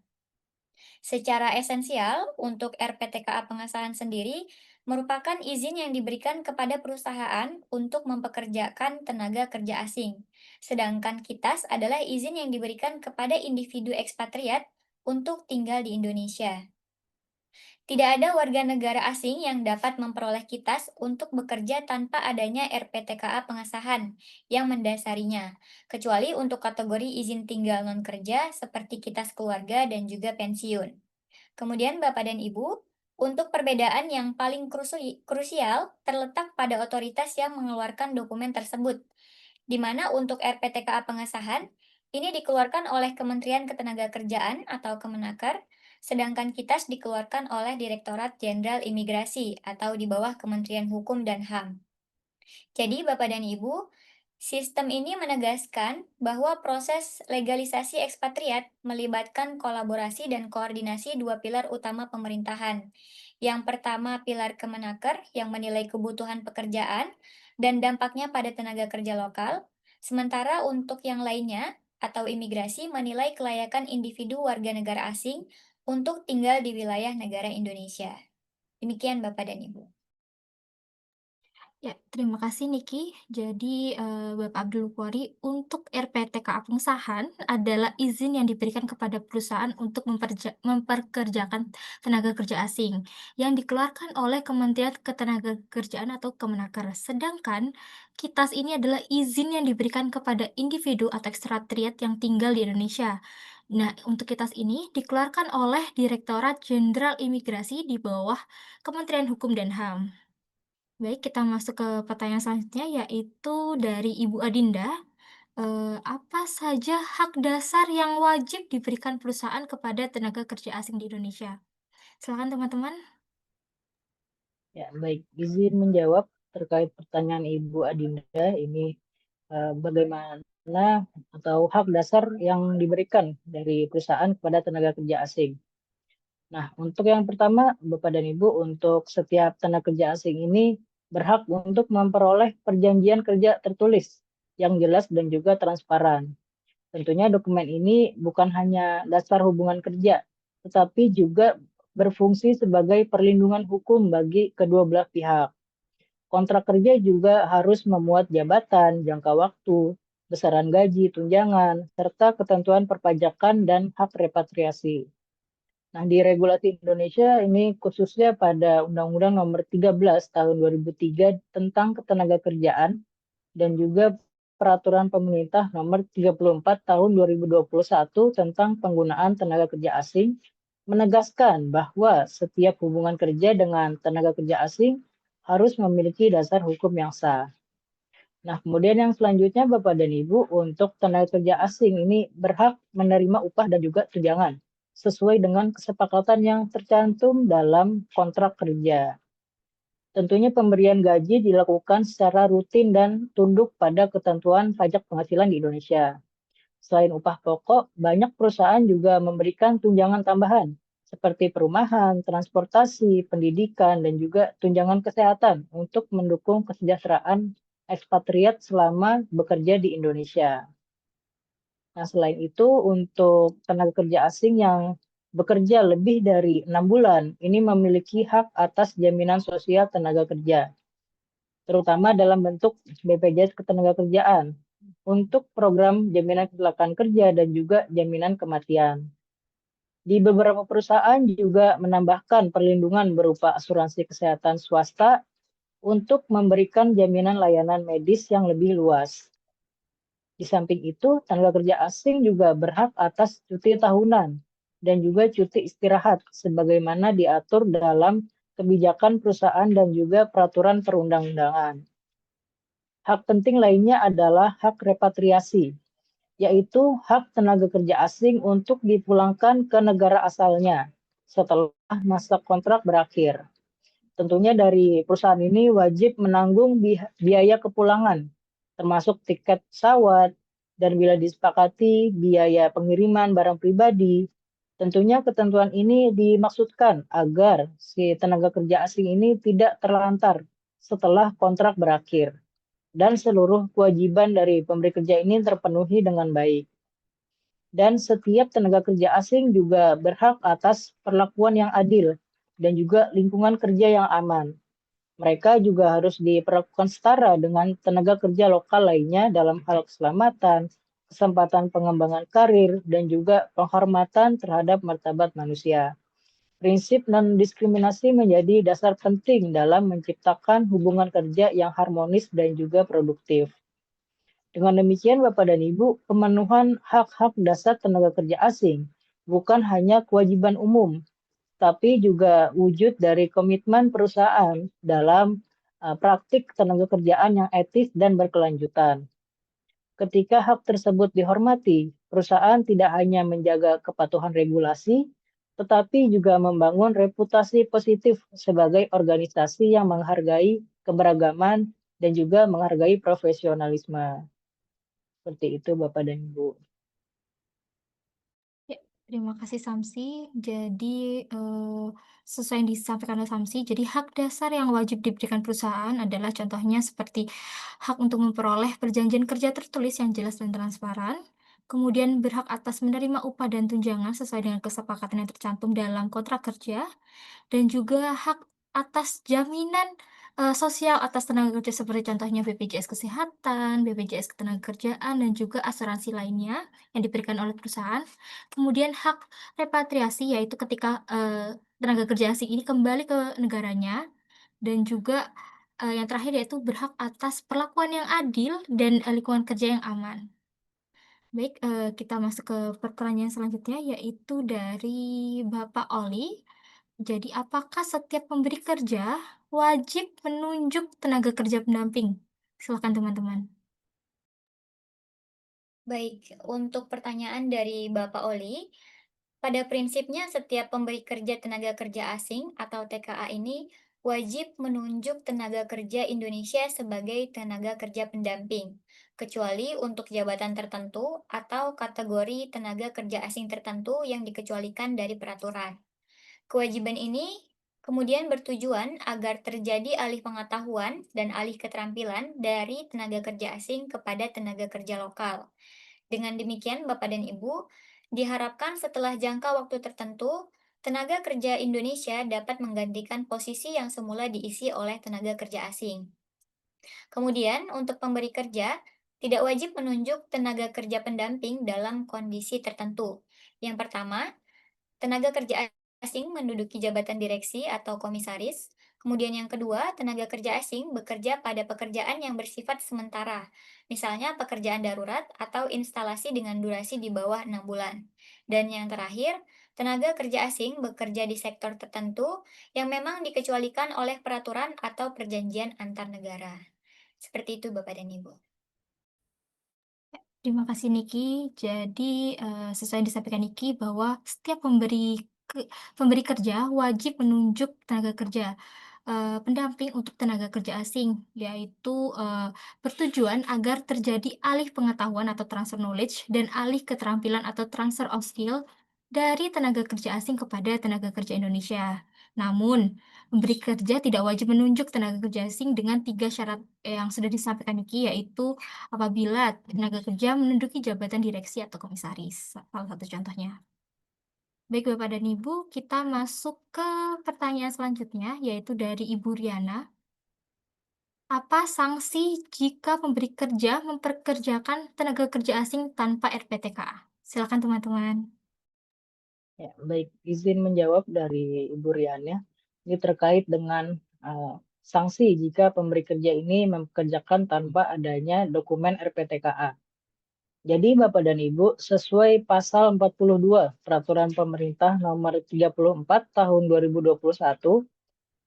Secara esensial, untuk RPTKA pengesahan sendiri merupakan izin yang diberikan kepada perusahaan untuk mempekerjakan tenaga kerja asing. Sedangkan KITAS adalah izin yang diberikan kepada individu ekspatriat untuk tinggal di Indonesia. Tidak ada warga negara asing yang dapat memperoleh KITAS untuk bekerja tanpa adanya RPTKA pengesahan yang mendasarinya, kecuali untuk kategori izin tinggal non-kerja seperti KITAS keluarga dan juga pensiun. Kemudian Bapak dan Ibu, untuk perbedaan yang paling krusial terletak pada otoritas yang mengeluarkan dokumen tersebut, di mana untuk RPTKA pengesahan ini dikeluarkan oleh Kementerian Ketenagakerjaan atau Kemenaker, sedangkan KITAS dikeluarkan oleh Direktorat Jenderal Imigrasi atau di bawah Kementerian Hukum dan HAM. Jadi Bapak dan Ibu, sistem ini menegaskan bahwa proses legalisasi ekspatriat melibatkan kolaborasi dan koordinasi 2 pilar utama pemerintahan. Yang pertama, pilar Kemenaker yang menilai kebutuhan pekerjaan dan dampaknya pada tenaga kerja lokal. Sementara untuk yang lainnya atau imigrasi menilai kelayakan individu warga negara asing untuk tinggal di wilayah negara Indonesia. Demikian Bapak dan Ibu. Ya, terima kasih Niki. Jadi, Bapak Abdul Qoari, untuk RPTKA pengusahaan adalah izin yang diberikan kepada perusahaan untuk memperkerjakan tenaga kerja asing yang dikeluarkan oleh Kementerian Ketenagakerjaan atau Kemenaker. Sedangkan KITAS ini adalah izin yang diberikan kepada individu atau ekspatriat yang tinggal di Indonesia. Nah, untuk KITAS ini dikeluarkan oleh Direktorat Jenderal Imigrasi di bawah Kementerian Hukum dan HAM. Baik, kita masuk ke pertanyaan selanjutnya, yaitu dari Ibu Adinda. Apa saja hak dasar yang wajib diberikan perusahaan kepada tenaga kerja asing di Indonesia? Silakan teman-teman. Ya, baik. Izin menjawab terkait pertanyaan Ibu Adinda ini bagaimana atau hak dasar yang diberikan dari perusahaan kepada tenaga kerja asing. Nah, untuk yang pertama, Bapak dan Ibu, untuk setiap tenaga kerja asing ini berhak untuk memperoleh perjanjian kerja tertulis yang jelas dan juga transparan. Tentunya dokumen ini bukan hanya dasar hubungan kerja, tetapi juga berfungsi sebagai perlindungan hukum bagi kedua belah pihak. Kontrak kerja juga harus memuat jabatan, jangka waktu, besaran gaji, tunjangan, serta ketentuan perpajakan dan hak repatriasi. Nah, di regulasi Indonesia ini khususnya pada Undang-Undang Nomor 13 Tahun 2003 tentang Ketenagakerjaan dan juga Peraturan Pemerintah Nomor 34 Tahun 2021 tentang penggunaan tenaga kerja asing menegaskan bahwa setiap hubungan kerja dengan tenaga kerja asing harus memiliki dasar hukum yang sah. Nah, kemudian yang selanjutnya Bapak dan Ibu, untuk tenaga kerja asing ini berhak menerima upah dan juga tunjangan sesuai dengan kesepakatan yang tercantum dalam kontrak kerja. Tentunya pemberian gaji dilakukan secara rutin dan tunduk pada ketentuan pajak penghasilan di Indonesia. Selain upah pokok, banyak perusahaan juga memberikan tunjangan tambahan seperti perumahan, transportasi, pendidikan, dan juga tunjangan kesehatan untuk mendukung kesejahteraan ekspatriat selama bekerja di Indonesia. Nah, selain itu, untuk tenaga kerja asing yang bekerja lebih dari 6 bulan, ini memiliki hak atas jaminan sosial tenaga kerja, terutama dalam bentuk BPJS Ketenagakerjaan, untuk program jaminan kecelakaan kerja dan juga jaminan kematian. Di beberapa perusahaan juga menambahkan perlindungan berupa asuransi kesehatan swasta untuk memberikan jaminan layanan medis yang lebih luas. Di samping itu, tenaga kerja asing juga berhak atas cuti tahunan dan juga cuti istirahat sebagaimana diatur dalam kebijakan perusahaan dan juga peraturan perundang-undangan. Hak penting lainnya adalah hak repatriasi, yaitu hak tenaga kerja asing untuk dipulangkan ke negara asalnya setelah masa kontrak berakhir. Tentunya dari perusahaan ini wajib menanggung biaya kepulangan, termasuk tiket pesawat, dan bila disepakati biaya pengiriman barang pribadi. Tentunya ketentuan ini dimaksudkan agar si tenaga kerja asing ini tidak terlantar setelah kontrak berakhir, dan seluruh kewajiban dari pemberi kerja ini terpenuhi dengan baik. Dan setiap tenaga kerja asing juga berhak atas perlakuan yang adil dan juga lingkungan kerja yang aman. Mereka juga harus diperlakukan setara dengan tenaga kerja lokal lainnya dalam hal keselamatan, kesempatan pengembangan karir, dan juga penghormatan terhadap martabat manusia. Prinsip non-diskriminasi menjadi dasar penting dalam menciptakan hubungan kerja yang harmonis dan juga produktif. Dengan demikian, Bapak dan Ibu, pemenuhan hak-hak dasar tenaga kerja asing bukan hanya kewajiban umum, tapi juga wujud dari komitmen perusahaan dalam praktik tenaga kerjaan yang etis dan berkelanjutan. Ketika hak tersebut dihormati, perusahaan tidak hanya menjaga kepatuhan regulasi, tetapi juga membangun reputasi positif sebagai organisasi yang menghargai keberagaman dan juga menghargai profesionalisme. Seperti itu, Bapak dan Ibu. Ya, terima kasih Samsi. Jadi, sesuai yang disampaikan oleh Samsi, jadi hak dasar yang wajib diberikan perusahaan adalah contohnya seperti hak untuk memperoleh perjanjian kerja tertulis yang jelas dan transparan, kemudian berhak atas menerima upah dan tunjangan sesuai dengan kesepakatan yang tercantum dalam kontrak kerja, dan juga hak atas jaminan sosial atas tenaga kerja seperti contohnya BPJS Kesehatan, BPJS Ketenagakerjaan, dan juga asuransi lainnya yang diberikan oleh perusahaan. Kemudian hak repatriasi yaitu ketika tenaga kerja asing ini kembali ke negaranya, dan juga yang terakhir yaitu berhak atas perlakuan yang adil dan lingkungan kerja yang aman. Baik, kita masuk ke pertanyaan selanjutnya yaitu dari Bapak Oli. Jadi, apakah setiap pemberi kerja wajib menunjuk tenaga kerja pendamping? Silakan teman-teman. Baik, untuk pertanyaan dari Bapak Oli, pada prinsipnya setiap pemberi kerja tenaga kerja asing atau TKA ini wajib menunjuk tenaga kerja Indonesia sebagai tenaga kerja pendamping, kecuali untuk jabatan tertentu atau kategori tenaga kerja asing tertentu yang dikecualikan dari peraturan. Kewajiban ini kemudian bertujuan agar terjadi alih pengetahuan dan alih keterampilan dari tenaga kerja asing kepada tenaga kerja lokal. Dengan demikian, Bapak dan Ibu, diharapkan setelah jangka waktu tertentu, tenaga kerja Indonesia dapat menggantikan posisi yang semula diisi oleh tenaga kerja asing. Kemudian, untuk pemberi kerja, tidak wajib menunjuk tenaga kerja pendamping dalam kondisi tertentu. Yang pertama, tenaga kerja asing menduduki jabatan direksi atau komisaris. Kemudian yang kedua, tenaga kerja asing bekerja pada pekerjaan yang bersifat sementara, misalnya pekerjaan darurat atau instalasi dengan durasi di bawah 6 bulan. Dan yang terakhir, tenaga kerja asing bekerja di sektor tertentu yang memang dikecualikan oleh peraturan atau perjanjian antar negara. Seperti itu Bapak dan Ibu. Terima kasih Niki. Jadi, sesuai yang disampaikan Niki bahwa setiap pemberi kerja wajib menunjuk tenaga kerja pendamping untuk tenaga kerja asing, yaitu bertujuan agar terjadi alih pengetahuan atau transfer knowledge dan alih keterampilan atau transfer of skill dari tenaga kerja asing kepada tenaga kerja Indonesia. Namun, pemberi kerja tidak wajib menunjuk tenaga kerja asing dengan 3 syarat yang sudah disampaikan Niki, yaitu apabila tenaga kerja menduduki jabatan direksi atau komisaris, salah satu contohnya. Baik Bapak dan Ibu, kita masuk ke pertanyaan selanjutnya, yaitu dari Ibu Riana. Apa sanksi jika pemberi kerja memperkerjakan tenaga kerja asing tanpa RPTKA? Silakan teman-teman. Ya, baik, izin menjawab dari Ibu Rian ya. Ini terkait dengan sanksi jika pemberi kerja ini mempekerjakan tanpa adanya dokumen RPTKA. Jadi Bapak dan Ibu, sesuai pasal 42 Peraturan Pemerintah Nomor 34 Tahun 2021,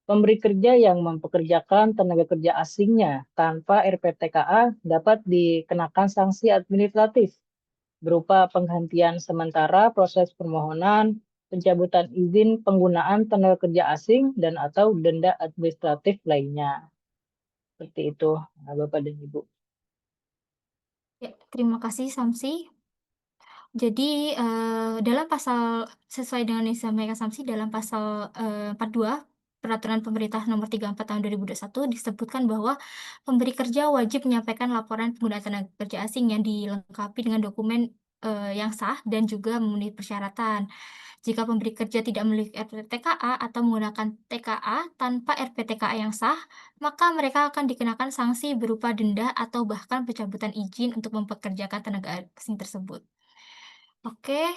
pemberi kerja yang mempekerjakan tenaga kerja asingnya tanpa RPTKA dapat dikenakan sanksi administratif berupa penghentian sementara proses permohonan, pencabutan izin penggunaan tenaga kerja asing, dan atau denda administratif lainnya. Seperti itu, Bapak dan Ibu. Ya, terima kasih Samsi. Jadi, dalam pasal sesuai dengan yang disampaikan Samsi dalam pasal 42 Peraturan Pemerintah Nomor 34 Tahun 2021 disebutkan bahwa pemberi kerja wajib menyampaikan laporan penggunaan tenaga kerja asing yang dilengkapi dengan dokumen yang sah dan juga memenuhi persyaratan. Jika pemberi kerja tidak memiliki RPTKA atau menggunakan TKA tanpa RPTKA yang sah, maka mereka akan dikenakan sanksi berupa denda atau bahkan pencabutan izin untuk mempekerjakan tenaga asing tersebut. Oke,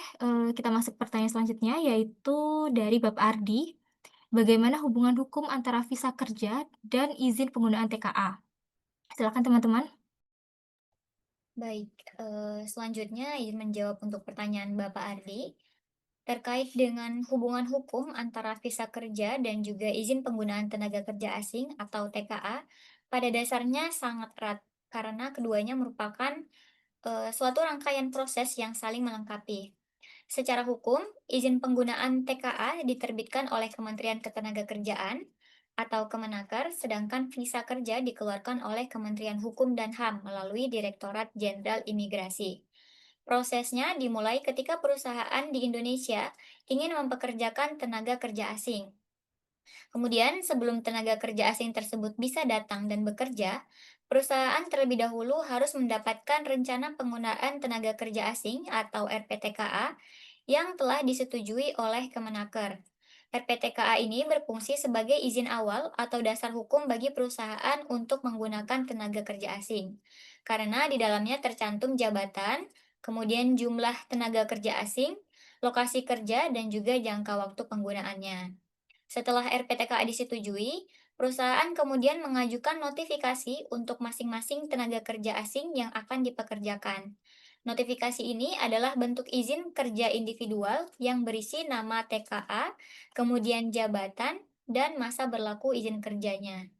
kita masuk pertanyaan selanjutnya, yaitu dari Bapak Ardi. Bagaimana hubungan hukum antara visa kerja dan izin penggunaan TKA? Silakan teman-teman. Baik, selanjutnya izin menjawab untuk pertanyaan Bapak Ardi. Terkait dengan hubungan hukum antara visa kerja dan juga izin penggunaan tenaga kerja asing atau TKA, pada dasarnya sangat erat karena keduanya merupakan suatu rangkaian proses yang saling melengkapi. Secara hukum, izin penggunaan TKA diterbitkan oleh Kementerian Ketenagakerjaan atau Kemenaker, sedangkan visa kerja dikeluarkan oleh Kementerian Hukum dan HAM melalui Direktorat Jenderal Imigrasi. Prosesnya dimulai ketika perusahaan di Indonesia ingin mempekerjakan tenaga kerja asing. Kemudian, sebelum tenaga kerja asing tersebut bisa datang dan bekerja, perusahaan terlebih dahulu harus mendapatkan rencana penggunaan tenaga kerja asing atau RPTKA yang telah disetujui oleh Kemenaker. RPTKA ini berfungsi sebagai izin awal atau dasar hukum bagi perusahaan untuk menggunakan tenaga kerja asing, karena di dalamnya tercantum jabatan, kemudian jumlah tenaga kerja asing, lokasi kerja, dan juga jangka waktu penggunaannya. Setelah RPTKA disetujui, perusahaan kemudian mengajukan notifikasi untuk masing-masing tenaga kerja asing yang akan dipekerjakan. Notifikasi ini adalah bentuk izin kerja individual yang berisi nama TKA, kemudian jabatan, dan masa berlaku izin kerjanya.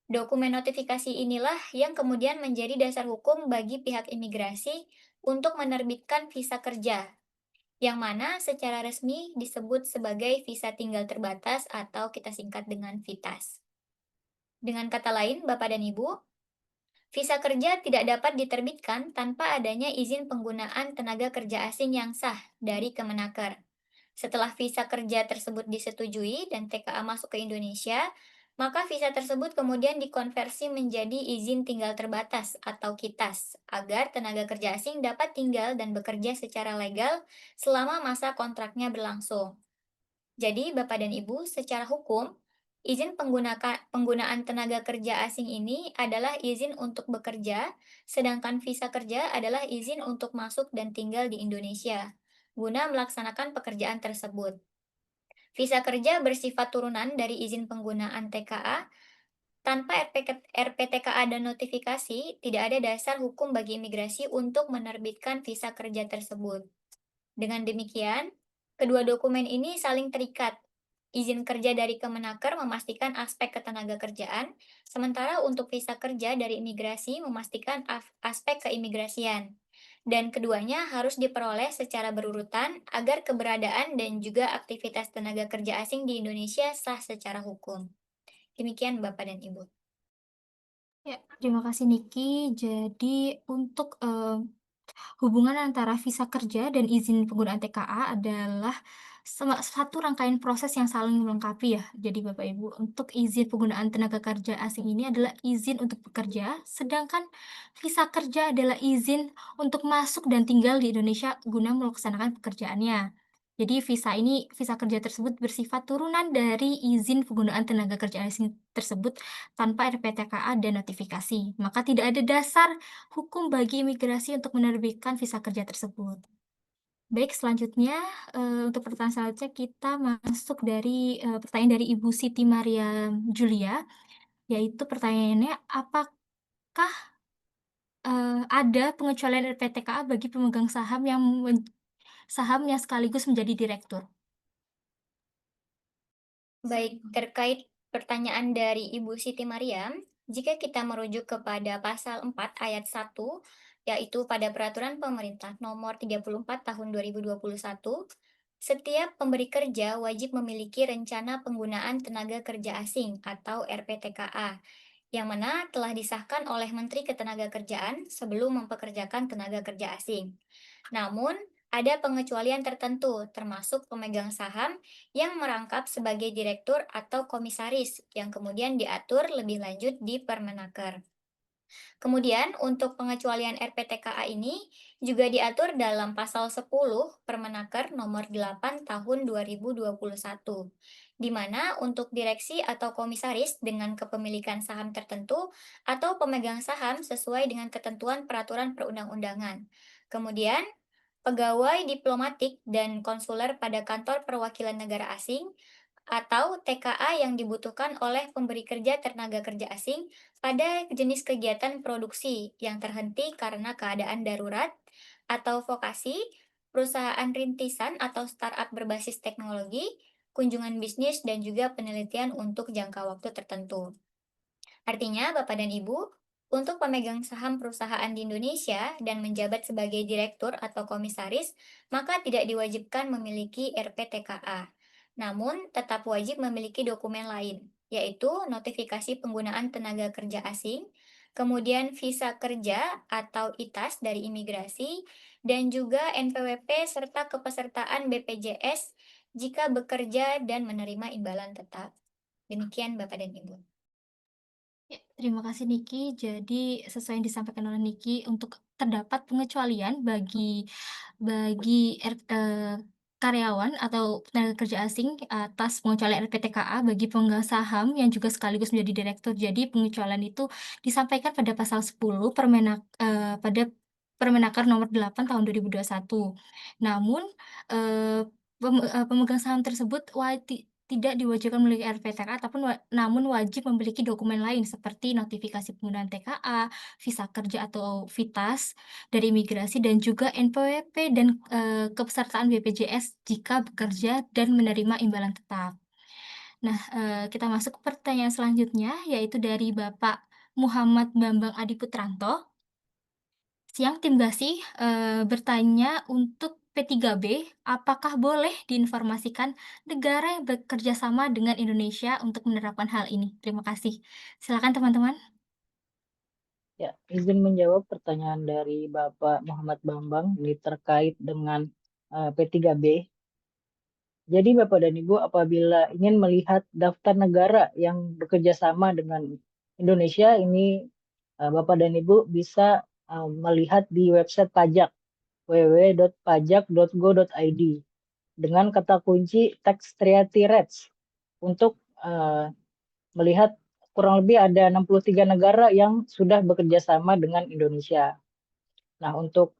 Dokumen notifikasi inilah yang kemudian menjadi dasar hukum bagi pihak imigrasi untuk menerbitkan visa kerja, yang mana secara resmi disebut sebagai visa tinggal terbatas atau kita singkat dengan VITAS. Dengan kata lain, Bapak dan Ibu, visa kerja tidak dapat diterbitkan tanpa adanya izin penggunaan tenaga kerja asing yang sah dari Kemenaker. Setelah visa kerja tersebut disetujui dan TKA masuk ke Indonesia, maka visa tersebut kemudian dikonversi menjadi izin tinggal terbatas atau KITAS, agar tenaga kerja asing dapat tinggal dan bekerja secara legal selama masa kontraknya berlangsung. Jadi, Bapak dan Ibu, secara hukum, izin penggunaan tenaga kerja asing ini adalah izin untuk bekerja, sedangkan visa kerja adalah izin untuk masuk dan tinggal di Indonesia guna melaksanakan pekerjaan tersebut. Visa kerja bersifat turunan dari izin penggunaan TKA. Tanpa RPTKA dan notifikasi, tidak ada dasar hukum bagi imigrasi untuk menerbitkan visa kerja tersebut. Dengan demikian, kedua dokumen ini saling terikat. Izin kerja dari Kemenaker memastikan aspek ketenagakerjaan, sementara untuk visa kerja dari imigrasi memastikan aspek keimigrasian. Dan keduanya harus diperoleh secara berurutan agar keberadaan dan juga aktivitas tenaga kerja asing di Indonesia sah secara hukum. Demikian Bapak dan Ibu. Ya, terima kasih Niki. Jadi untuk hubungan antara visa kerja dan izin penggunaan TKA adalah satu rangkaian proses yang saling melengkapi ya. Jadi Bapak Ibu, untuk izin penggunaan tenaga kerja asing ini adalah izin untuk bekerja, sedangkan visa kerja adalah izin untuk masuk dan tinggal di Indonesia guna melaksanakan pekerjaannya. Jadi visa kerja tersebut bersifat turunan dari izin penggunaan tenaga kerja asing tersebut tanpa RPTKA dan notifikasi. Maka tidak ada dasar hukum bagi imigrasi untuk menerbitkan visa kerja tersebut. Baik, selanjutnya untuk pertanyaan selanjutnya kita masuk dari pertanyaan dari Ibu Siti Maria Julia, yaitu pertanyaannya, apakah ada pengecualian RPTKA bagi pemegang saham yang sekaligus menjadi direktur? Baik, terkait pertanyaan dari Ibu Siti Mariam, jika kita merujuk kepada pasal 4 ayat 1, yaitu pada peraturan pemerintah nomor 34 tahun 2021, setiap pemberi kerja wajib memiliki rencana penggunaan tenaga kerja asing atau RPTKA, yang mana telah disahkan oleh Menteri Ketenagakerjaan sebelum mempekerjakan tenaga kerja asing. Namun, ada pengecualian tertentu, termasuk pemegang saham yang merangkap sebagai direktur atau komisaris, yang kemudian diatur lebih lanjut di Permenaker. Kemudian, untuk pengecualian RPTKA ini juga diatur dalam pasal 10 Permenaker nomor 8 tahun 2021, di mana untuk direksi atau komisaris dengan kepemilikan saham tertentu atau pemegang saham sesuai dengan ketentuan peraturan perundang-undangan. Kemudian, pegawai diplomatik dan konsuler pada kantor perwakilan negara asing atau TKA yang dibutuhkan oleh pemberi kerja tenaga kerja asing pada jenis kegiatan produksi yang terhenti karena keadaan darurat atau vokasi, perusahaan rintisan atau startup berbasis teknologi, kunjungan bisnis, dan juga penelitian untuk jangka waktu tertentu. Artinya, Bapak dan Ibu, untuk pemegang saham perusahaan di Indonesia dan menjabat sebagai direktur atau komisaris, maka tidak diwajibkan memiliki RPTKA. Namun, tetap wajib memiliki dokumen lain, yaitu notifikasi penggunaan tenaga kerja asing, kemudian visa kerja atau ITAS dari imigrasi, dan juga NPWP serta kepesertaan BPJS jika bekerja dan menerima imbalan tetap. Demikian Bapak dan Ibu. Ya, Terima kasih Niki. Jadi sesuai yang disampaikan oleh Niki, untuk terdapat pengecualian bagi karyawan atau tenaga kerja asing atas pengecualian RPTKA bagi pemegang saham yang juga sekaligus menjadi direktur. Jadi pengecualian itu disampaikan pada pasal 10 pada Permenaker nomor 8 tahun 2021. Namun, eee, pemegang saham tersebut tidak diwajibkan memiliki RPTKA namun wajib memiliki dokumen lain seperti notifikasi penggunaan TKA, visa kerja atau VITAS dari imigrasi dan juga NPWP dan, kepesertaan BPJS jika bekerja dan menerima imbalan tetap. Nah, kita masuk ke pertanyaan selanjutnya yaitu dari Bapak Muhammad Bambang Adiputranto. Siang Tim Gasi, bertanya untuk P3B, apakah boleh diinformasikan negara yang bekerja sama dengan Indonesia untuk menerapkan hal ini? Terima kasih. Silakan teman-teman. Ya, izin menjawab pertanyaan dari Bapak Muhammad Bambang ini terkait dengan P3B. Jadi Bapak dan Ibu apabila ingin melihat daftar negara yang bekerja sama dengan Indonesia, ini Bapak dan Ibu bisa melihat di website pajak www.pajak.go.id dengan kata kunci tax treaty rates untuk melihat kurang lebih ada 63 negara yang sudah bekerja sama dengan Indonesia. Nah, untuk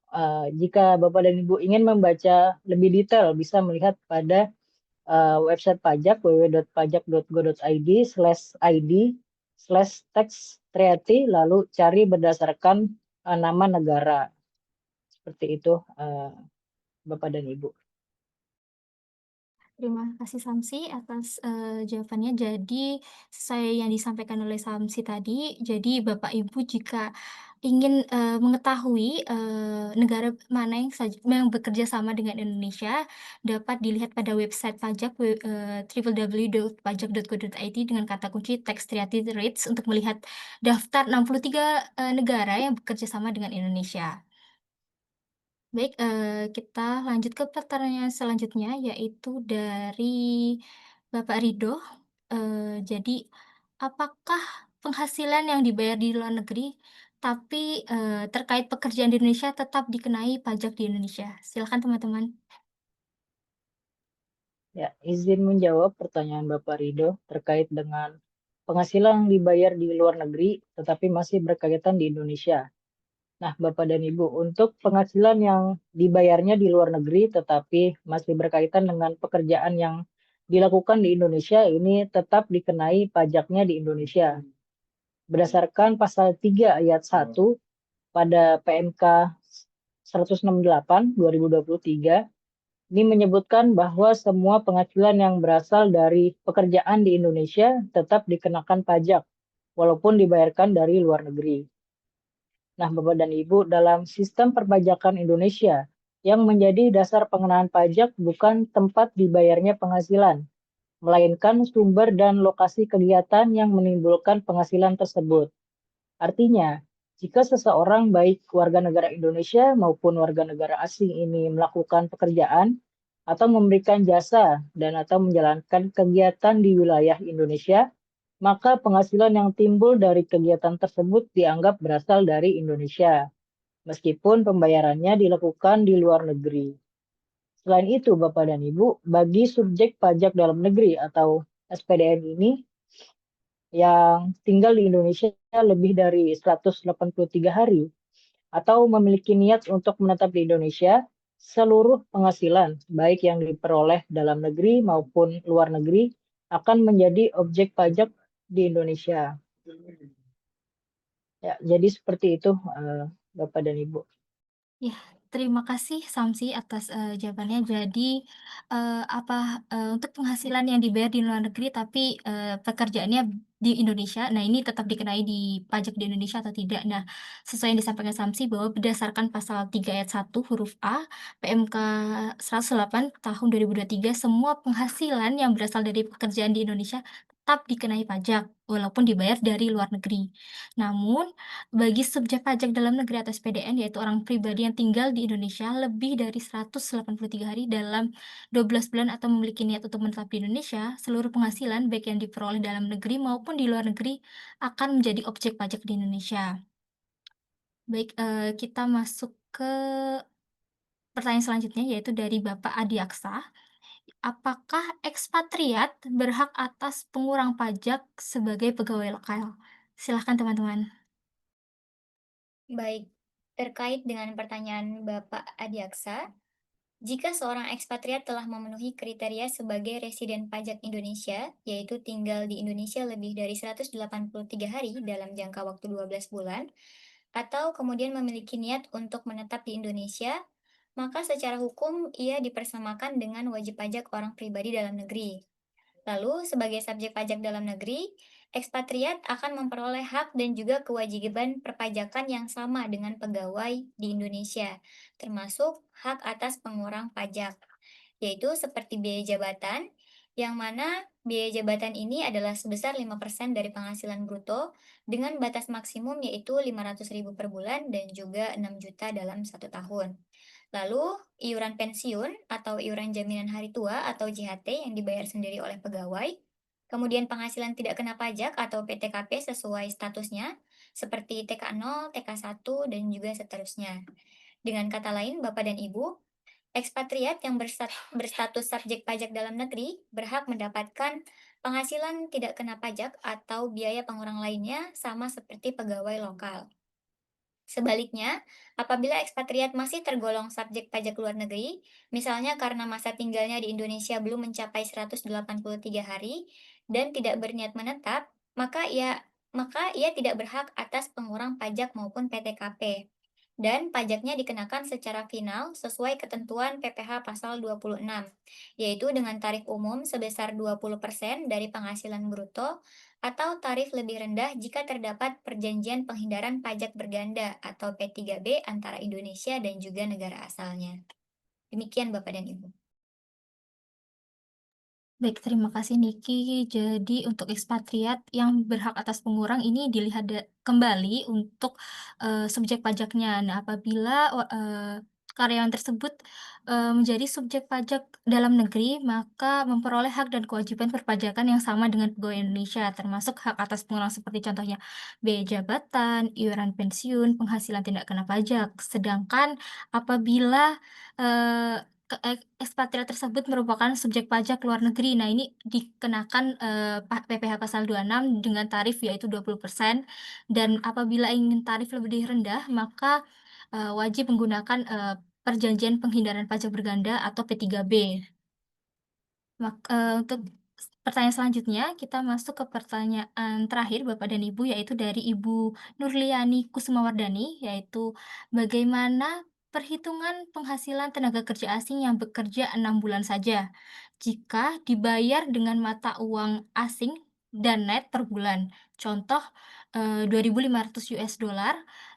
jika Bapak dan Ibu ingin membaca lebih detail, bisa melihat pada website pajak www.pajak.go.id/id/tax treaty lalu cari berdasarkan nama negara. Seperti itu Bapak dan Ibu. Terima kasih Samsi atas jawabannya. Jadi sesuai yang disampaikan oleh Samsi tadi, jadi Bapak Ibu jika ingin mengetahui negara mana yang bekerja sama dengan Indonesia, dapat dilihat pada website pajak www.pajak.go.id dengan kata kunci tax treaty rates untuk melihat daftar 63 negara yang bekerja sama dengan Indonesia. Baik, kita lanjut ke pertanyaan selanjutnya, yaitu dari Bapak Ridho. Jadi, apakah penghasilan yang dibayar di luar negeri, tapi, terkait pekerjaan di Indonesia tetap dikenai pajak di Indonesia? Silakan teman-teman. Ya, izin menjawab pertanyaan Bapak Ridho terkait dengan penghasilan yang dibayar di luar negeri tetapi masih berkaitan di Indonesia. Nah, Bapak dan Ibu, untuk penghasilan yang dibayarnya di luar negeri tetapi masih berkaitan dengan pekerjaan yang dilakukan di Indonesia, ini tetap dikenai pajaknya di Indonesia. Berdasarkan pasal 3 ayat 1 pada PMK 168 2023, ini menyebutkan bahwa semua penghasilan yang berasal dari pekerjaan di Indonesia tetap dikenakan pajak, walaupun dibayarkan dari luar negeri. Nah, Bapak dan Ibu, dalam sistem perpajakan Indonesia, yang menjadi dasar pengenaan pajak bukan tempat dibayarnya penghasilan, melainkan sumber dan lokasi kegiatan yang menimbulkan penghasilan tersebut. Artinya, jika seseorang baik warga negara Indonesia maupun warga negara asing ini melakukan pekerjaan atau memberikan jasa dan atau menjalankan kegiatan di wilayah Indonesia, maka penghasilan yang timbul dari kegiatan tersebut dianggap berasal dari Indonesia, meskipun pembayarannya dilakukan di luar negeri. Selain itu, Bapak dan Ibu, bagi subjek pajak dalam negeri atau SPDN ini yang tinggal di Indonesia lebih dari 183 hari atau memiliki niat untuk menetap di Indonesia, seluruh penghasilan, baik yang diperoleh dalam negeri maupun luar negeri, akan menjadi objek pajak di Indonesia. Ya, jadi seperti itu Bapak dan Ibu. Ya, terima kasih Samsi atas jawabannya. Jadi, untuk penghasilan yang dibayar di luar negeri tapi pekerjaannya di Indonesia, nah ini tetap dikenai di pajak di Indonesia atau tidak? Nah, sesuai yang disampaikan Samsi bahwa berdasarkan pasal 3 ayat 1 huruf A PMK 108 tahun 2023, semua penghasilan yang berasal dari pekerjaan di Indonesia tetap dikenai pajak, walaupun dibayar dari luar negeri. Namun, bagi subjek pajak dalam negeri atau SPDN, yaitu orang pribadi yang tinggal di Indonesia lebih dari 183 hari dalam 12 bulan atau memiliki niat untuk menetap di Indonesia, seluruh penghasilan baik yang diperoleh dalam negeri maupun di luar negeri akan menjadi objek pajak di Indonesia. Baik, kita masuk ke pertanyaan selanjutnya, yaitu dari Bapak Adi Aksa. Apakah ekspatriat berhak atas pengurang pajak sebagai pegawai lokal? Silahkan teman-teman. Baik, terkait dengan pertanyaan Bapak Adiaksa, jika seorang ekspatriat telah memenuhi kriteria sebagai residen pajak Indonesia, yaitu tinggal di Indonesia lebih dari 183 hari dalam jangka waktu 12 bulan, atau kemudian memiliki niat untuk menetap di Indonesia, maka secara hukum ia dipersamakan dengan wajib pajak orang pribadi dalam negeri. Lalu, sebagai subjek pajak dalam negeri, ekspatriat akan memperoleh hak dan juga kewajiban perpajakan yang sama dengan pegawai di Indonesia, termasuk hak atas pengurang pajak, yaitu seperti biaya jabatan, yang mana biaya jabatan ini adalah sebesar 5% dari penghasilan bruto dengan batas maksimum yaitu 500.000 per bulan dan juga 6 juta dalam 1 tahun. Lalu, iuran pensiun atau iuran jaminan hari tua atau JHT yang dibayar sendiri oleh pegawai, kemudian penghasilan tidak kena pajak atau PTKP sesuai statusnya, seperti TK0, TK1, dan juga seterusnya. Dengan kata lain, Bapak dan Ibu, ekspatriat yang berstatus subjek pajak dalam negeri berhak mendapatkan penghasilan tidak kena pajak atau biaya pengurang lainnya sama seperti pegawai lokal. Sebaliknya, apabila ekspatriat masih tergolong subjek pajak luar negeri, misalnya karena masa tinggalnya di Indonesia belum mencapai 183 hari dan tidak berniat menetap, maka ia tidak berhak atas pengurang pajak maupun PTKP. Dan pajaknya dikenakan secara final sesuai ketentuan PPh pasal 26, yaitu dengan tarif umum sebesar 20% dari penghasilan bruto atau tarif lebih rendah jika terdapat perjanjian penghindaran pajak berganda atau P3B antara Indonesia dan juga negara asalnya. Demikian Bapak dan Ibu. Baik, terima kasih Niki. Jadi untuk ekspatriat yang berhak atas pengurang ini dilihat kembali untuk subjek pajaknya. Nah, apabila karyawan tersebut menjadi subjek pajak dalam negeri, maka memperoleh hak dan kewajiban perpajakan yang sama dengan pegawai Indonesia, termasuk hak atas pengurang seperti contohnya biaya jabatan, iuran pensiun, penghasilan tidak kena pajak. Sedangkan apabila ekspatriat tersebut merupakan subjek pajak luar negeri. Nah, ini dikenakan PPh pasal 26 dengan tarif yaitu 20% dan apabila ingin tarif lebih rendah, maka wajib menggunakan perjanjian penghindaran pajak berganda atau P3B. Untuk pertanyaan selanjutnya, kita masuk ke pertanyaan terakhir Bapak dan Ibu, yaitu dari Ibu Nurliani Kusumawardani, yaitu bagaimana perhitungan penghasilan tenaga kerja asing yang bekerja 6 bulan saja, jika dibayar dengan mata uang asing dan net per bulan. Contoh, $2.500.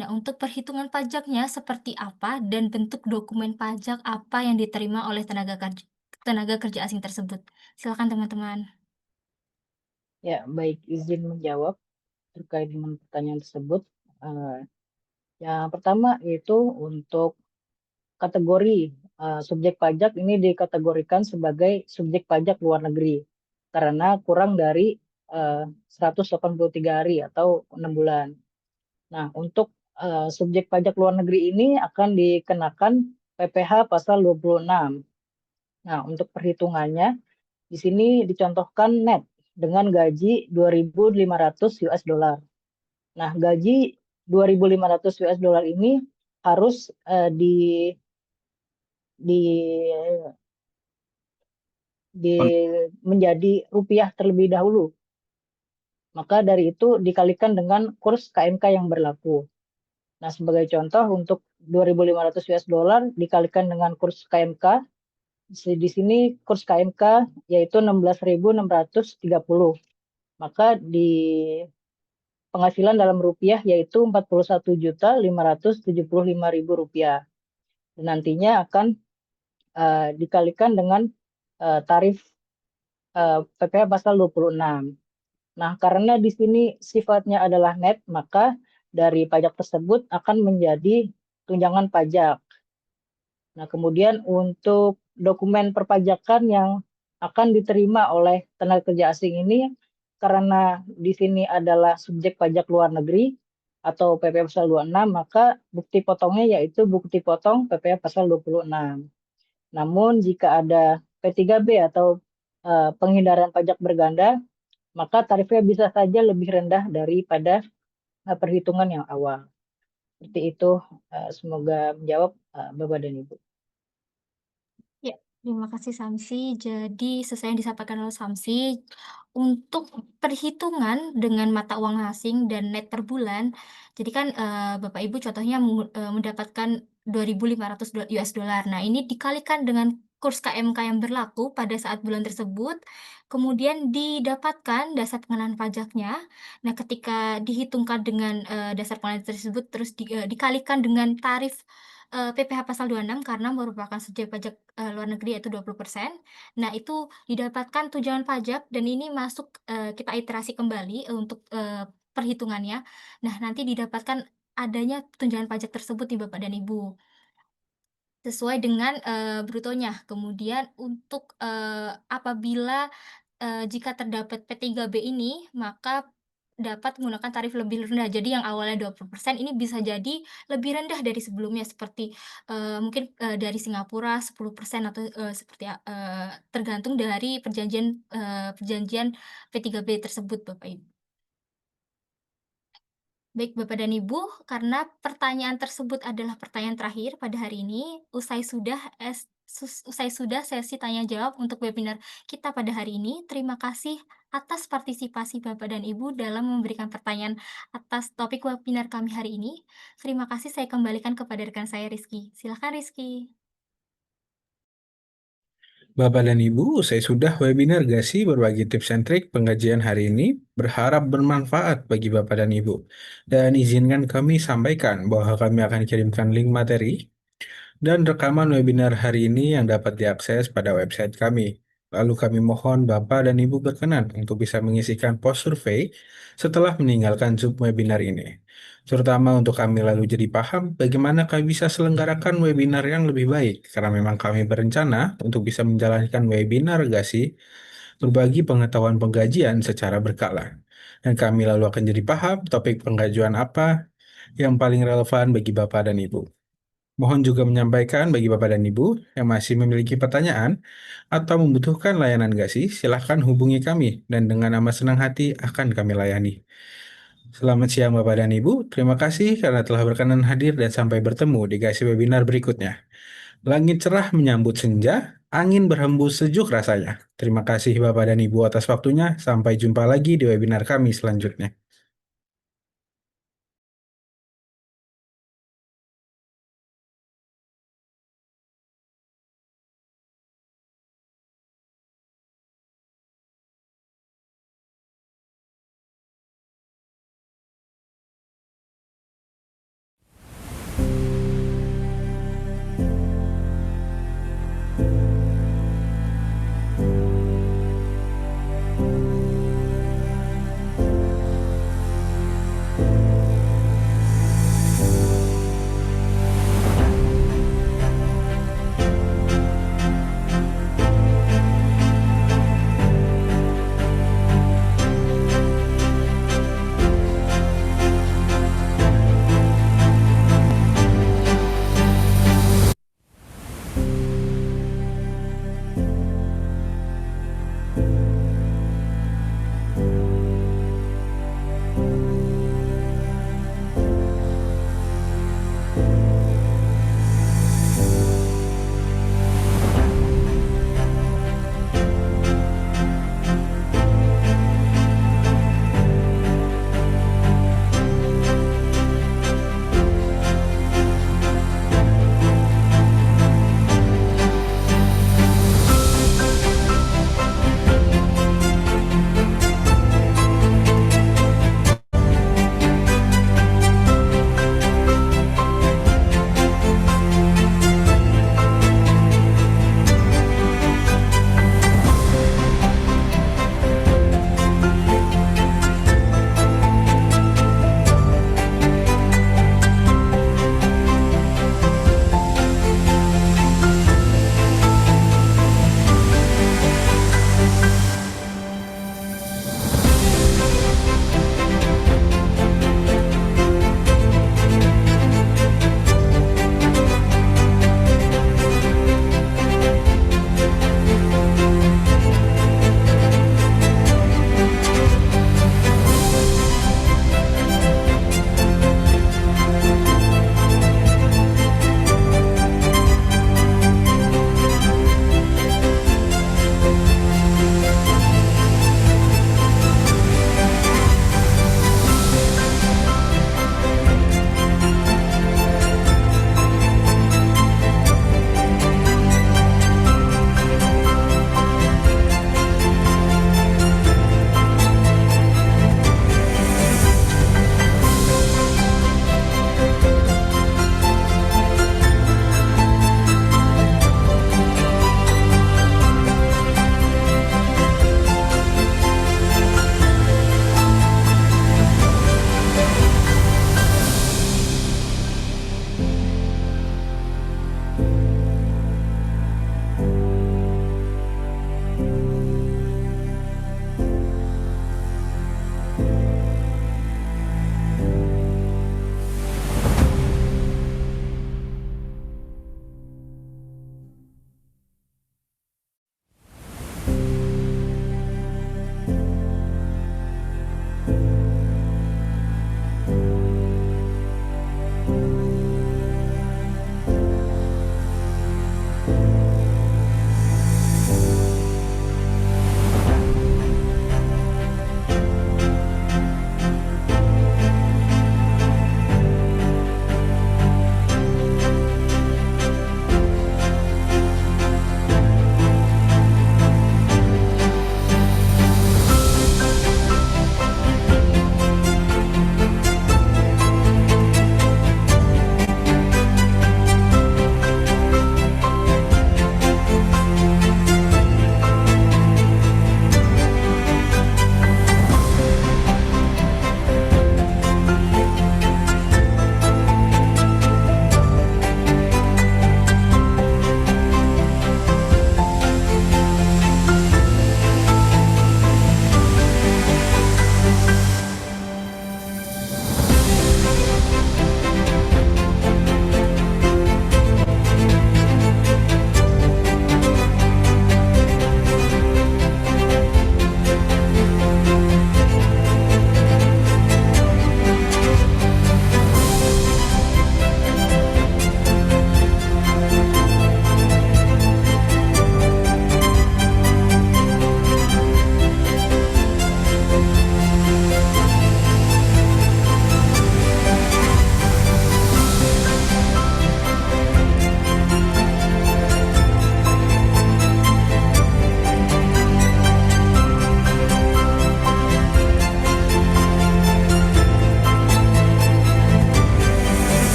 Nah, untuk perhitungan pajaknya seperti apa dan bentuk dokumen pajak apa yang diterima oleh tenaga kerja asing tersebut. Silakan teman-teman. Ya, baik, izin menjawab terkait dengan pertanyaan tersebut. Yang pertama yaitu untuk kategori subjek pajak ini dikategorikan sebagai subjek pajak luar negeri karena kurang dari 183 hari atau 6 bulan. Nah, untuk subjek pajak luar negeri ini akan dikenakan PPh pasal 26. Nah, untuk perhitungannya di sini dicontohkan net dengan gaji 2.500 US dollar. Nah, gaji 2.500 US dollar ini harus menjadi rupiah terlebih dahulu. Maka dari itu dikalikan dengan kurs KMK yang berlaku. Nah, sebagai contoh untuk 2.500 US dollar dikalikan dengan kurs KMK, di sini kurs KMK yaitu 16.630. Maka di penghasilan dalam rupiah yaitu 41.575.000 rupiah. Dan nantinya akan dikalikan dengan tarif PPh pasal 26. Nah, karena di sini sifatnya adalah net, maka dari pajak tersebut akan menjadi tunjangan pajak. Nah, kemudian untuk dokumen perpajakan yang akan diterima oleh tenaga kerja asing ini, karena di sini adalah subjek pajak luar negeri atau PPh pasal 26, maka bukti potongnya yaitu bukti potong PPh pasal 26. Namun jika ada P3B atau penghindaran pajak berganda, maka tarifnya bisa saja lebih rendah daripada perhitungan yang awal. Seperti itu, semoga menjawab Bapak dan Ibu. Ya, terima kasih Samsi. Jadi sesuai yang disampaikan oleh Samsi, untuk perhitungan dengan mata uang asing dan net per bulan, jadi kan Bapak Ibu contohnya mendapatkan 2.500 US dollar. Nah, ini dikalikan dengan kurs KMK yang berlaku pada saat bulan tersebut, kemudian didapatkan dasar pengenaan pajaknya. Nah, ketika dihitungkan dengan dasar pengenaan tersebut, terus dikalikan dengan tarif PPh pasal 26 karena merupakan subjek pajak luar negeri yaitu 20%. Nah, itu didapatkan tunjangan pajak dan ini masuk kita iterasi kembali untuk perhitungannya. Nah, nanti didapatkan adanya tunjangan pajak tersebut nih Bapak dan Ibu, sesuai dengan brutonya. Kemudian untuk apabila jika terdapat P3B ini, maka dapat menggunakan tarif lebih rendah. Jadi yang awalnya 20% ini bisa jadi lebih rendah dari sebelumnya seperti mungkin dari Singapura 10% atau seperti tergantung dari perjanjian P3B tersebut Bapak Ibu. Baik Bapak dan Ibu, karena pertanyaan tersebut adalah pertanyaan terakhir pada hari ini, usai sudah sesi tanya jawab untuk webinar kita pada hari ini. Terima kasih atas partisipasi Bapak dan Ibu dalam memberikan pertanyaan atas topik webinar kami hari ini. Terima kasih, saya kembalikan kepada rekan saya Rizky. Silakan Rizky. Bapak dan Ibu, saya sudah webinar Gasi berbagi tips and trik penggajian hari ini. Berharap bermanfaat bagi Bapak dan Ibu. Dan izinkan kami sampaikan bahwa kami akan kirimkan link materi dan rekaman webinar hari ini yang dapat diakses pada website kami. Lalu kami mohon Bapak dan Ibu berkenan untuk bisa mengisikan post survei setelah meninggalkan Zoom webinar ini. Terutama untuk kami lalu jadi paham bagaimana kami bisa selenggarakan webinar yang lebih baik. Karena memang kami berencana untuk bisa menjalankan webinar Gasi berbagi pengetahuan penggajian secara berkala. Dan kami lalu akan jadi paham topik penggajian apa yang paling relevan bagi Bapak dan Ibu. Mohon juga menyampaikan bagi Bapak dan Ibu yang masih memiliki pertanyaan atau membutuhkan layanan Gasi, silahkan hubungi kami dan dengan amat senang hati akan kami layani. Selamat siang Bapak dan Ibu, terima kasih karena telah berkenan hadir dan sampai bertemu di Gasi webinar berikutnya. Langit cerah menyambut senja, angin berhembus sejuk rasanya. Terima kasih Bapak dan Ibu atas waktunya, sampai jumpa lagi di webinar kami selanjutnya.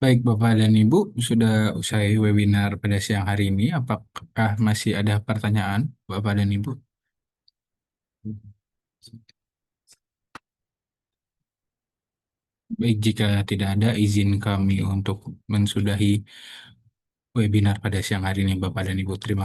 Baik, Bapak dan Ibu, sudah usai webinar pada siang hari ini. Apakah masih ada pertanyaan, Bapak dan Ibu? Baik, jika tidak ada, izin kami untuk mensudahi webinar pada siang hari ini, Bapak dan Ibu. Terima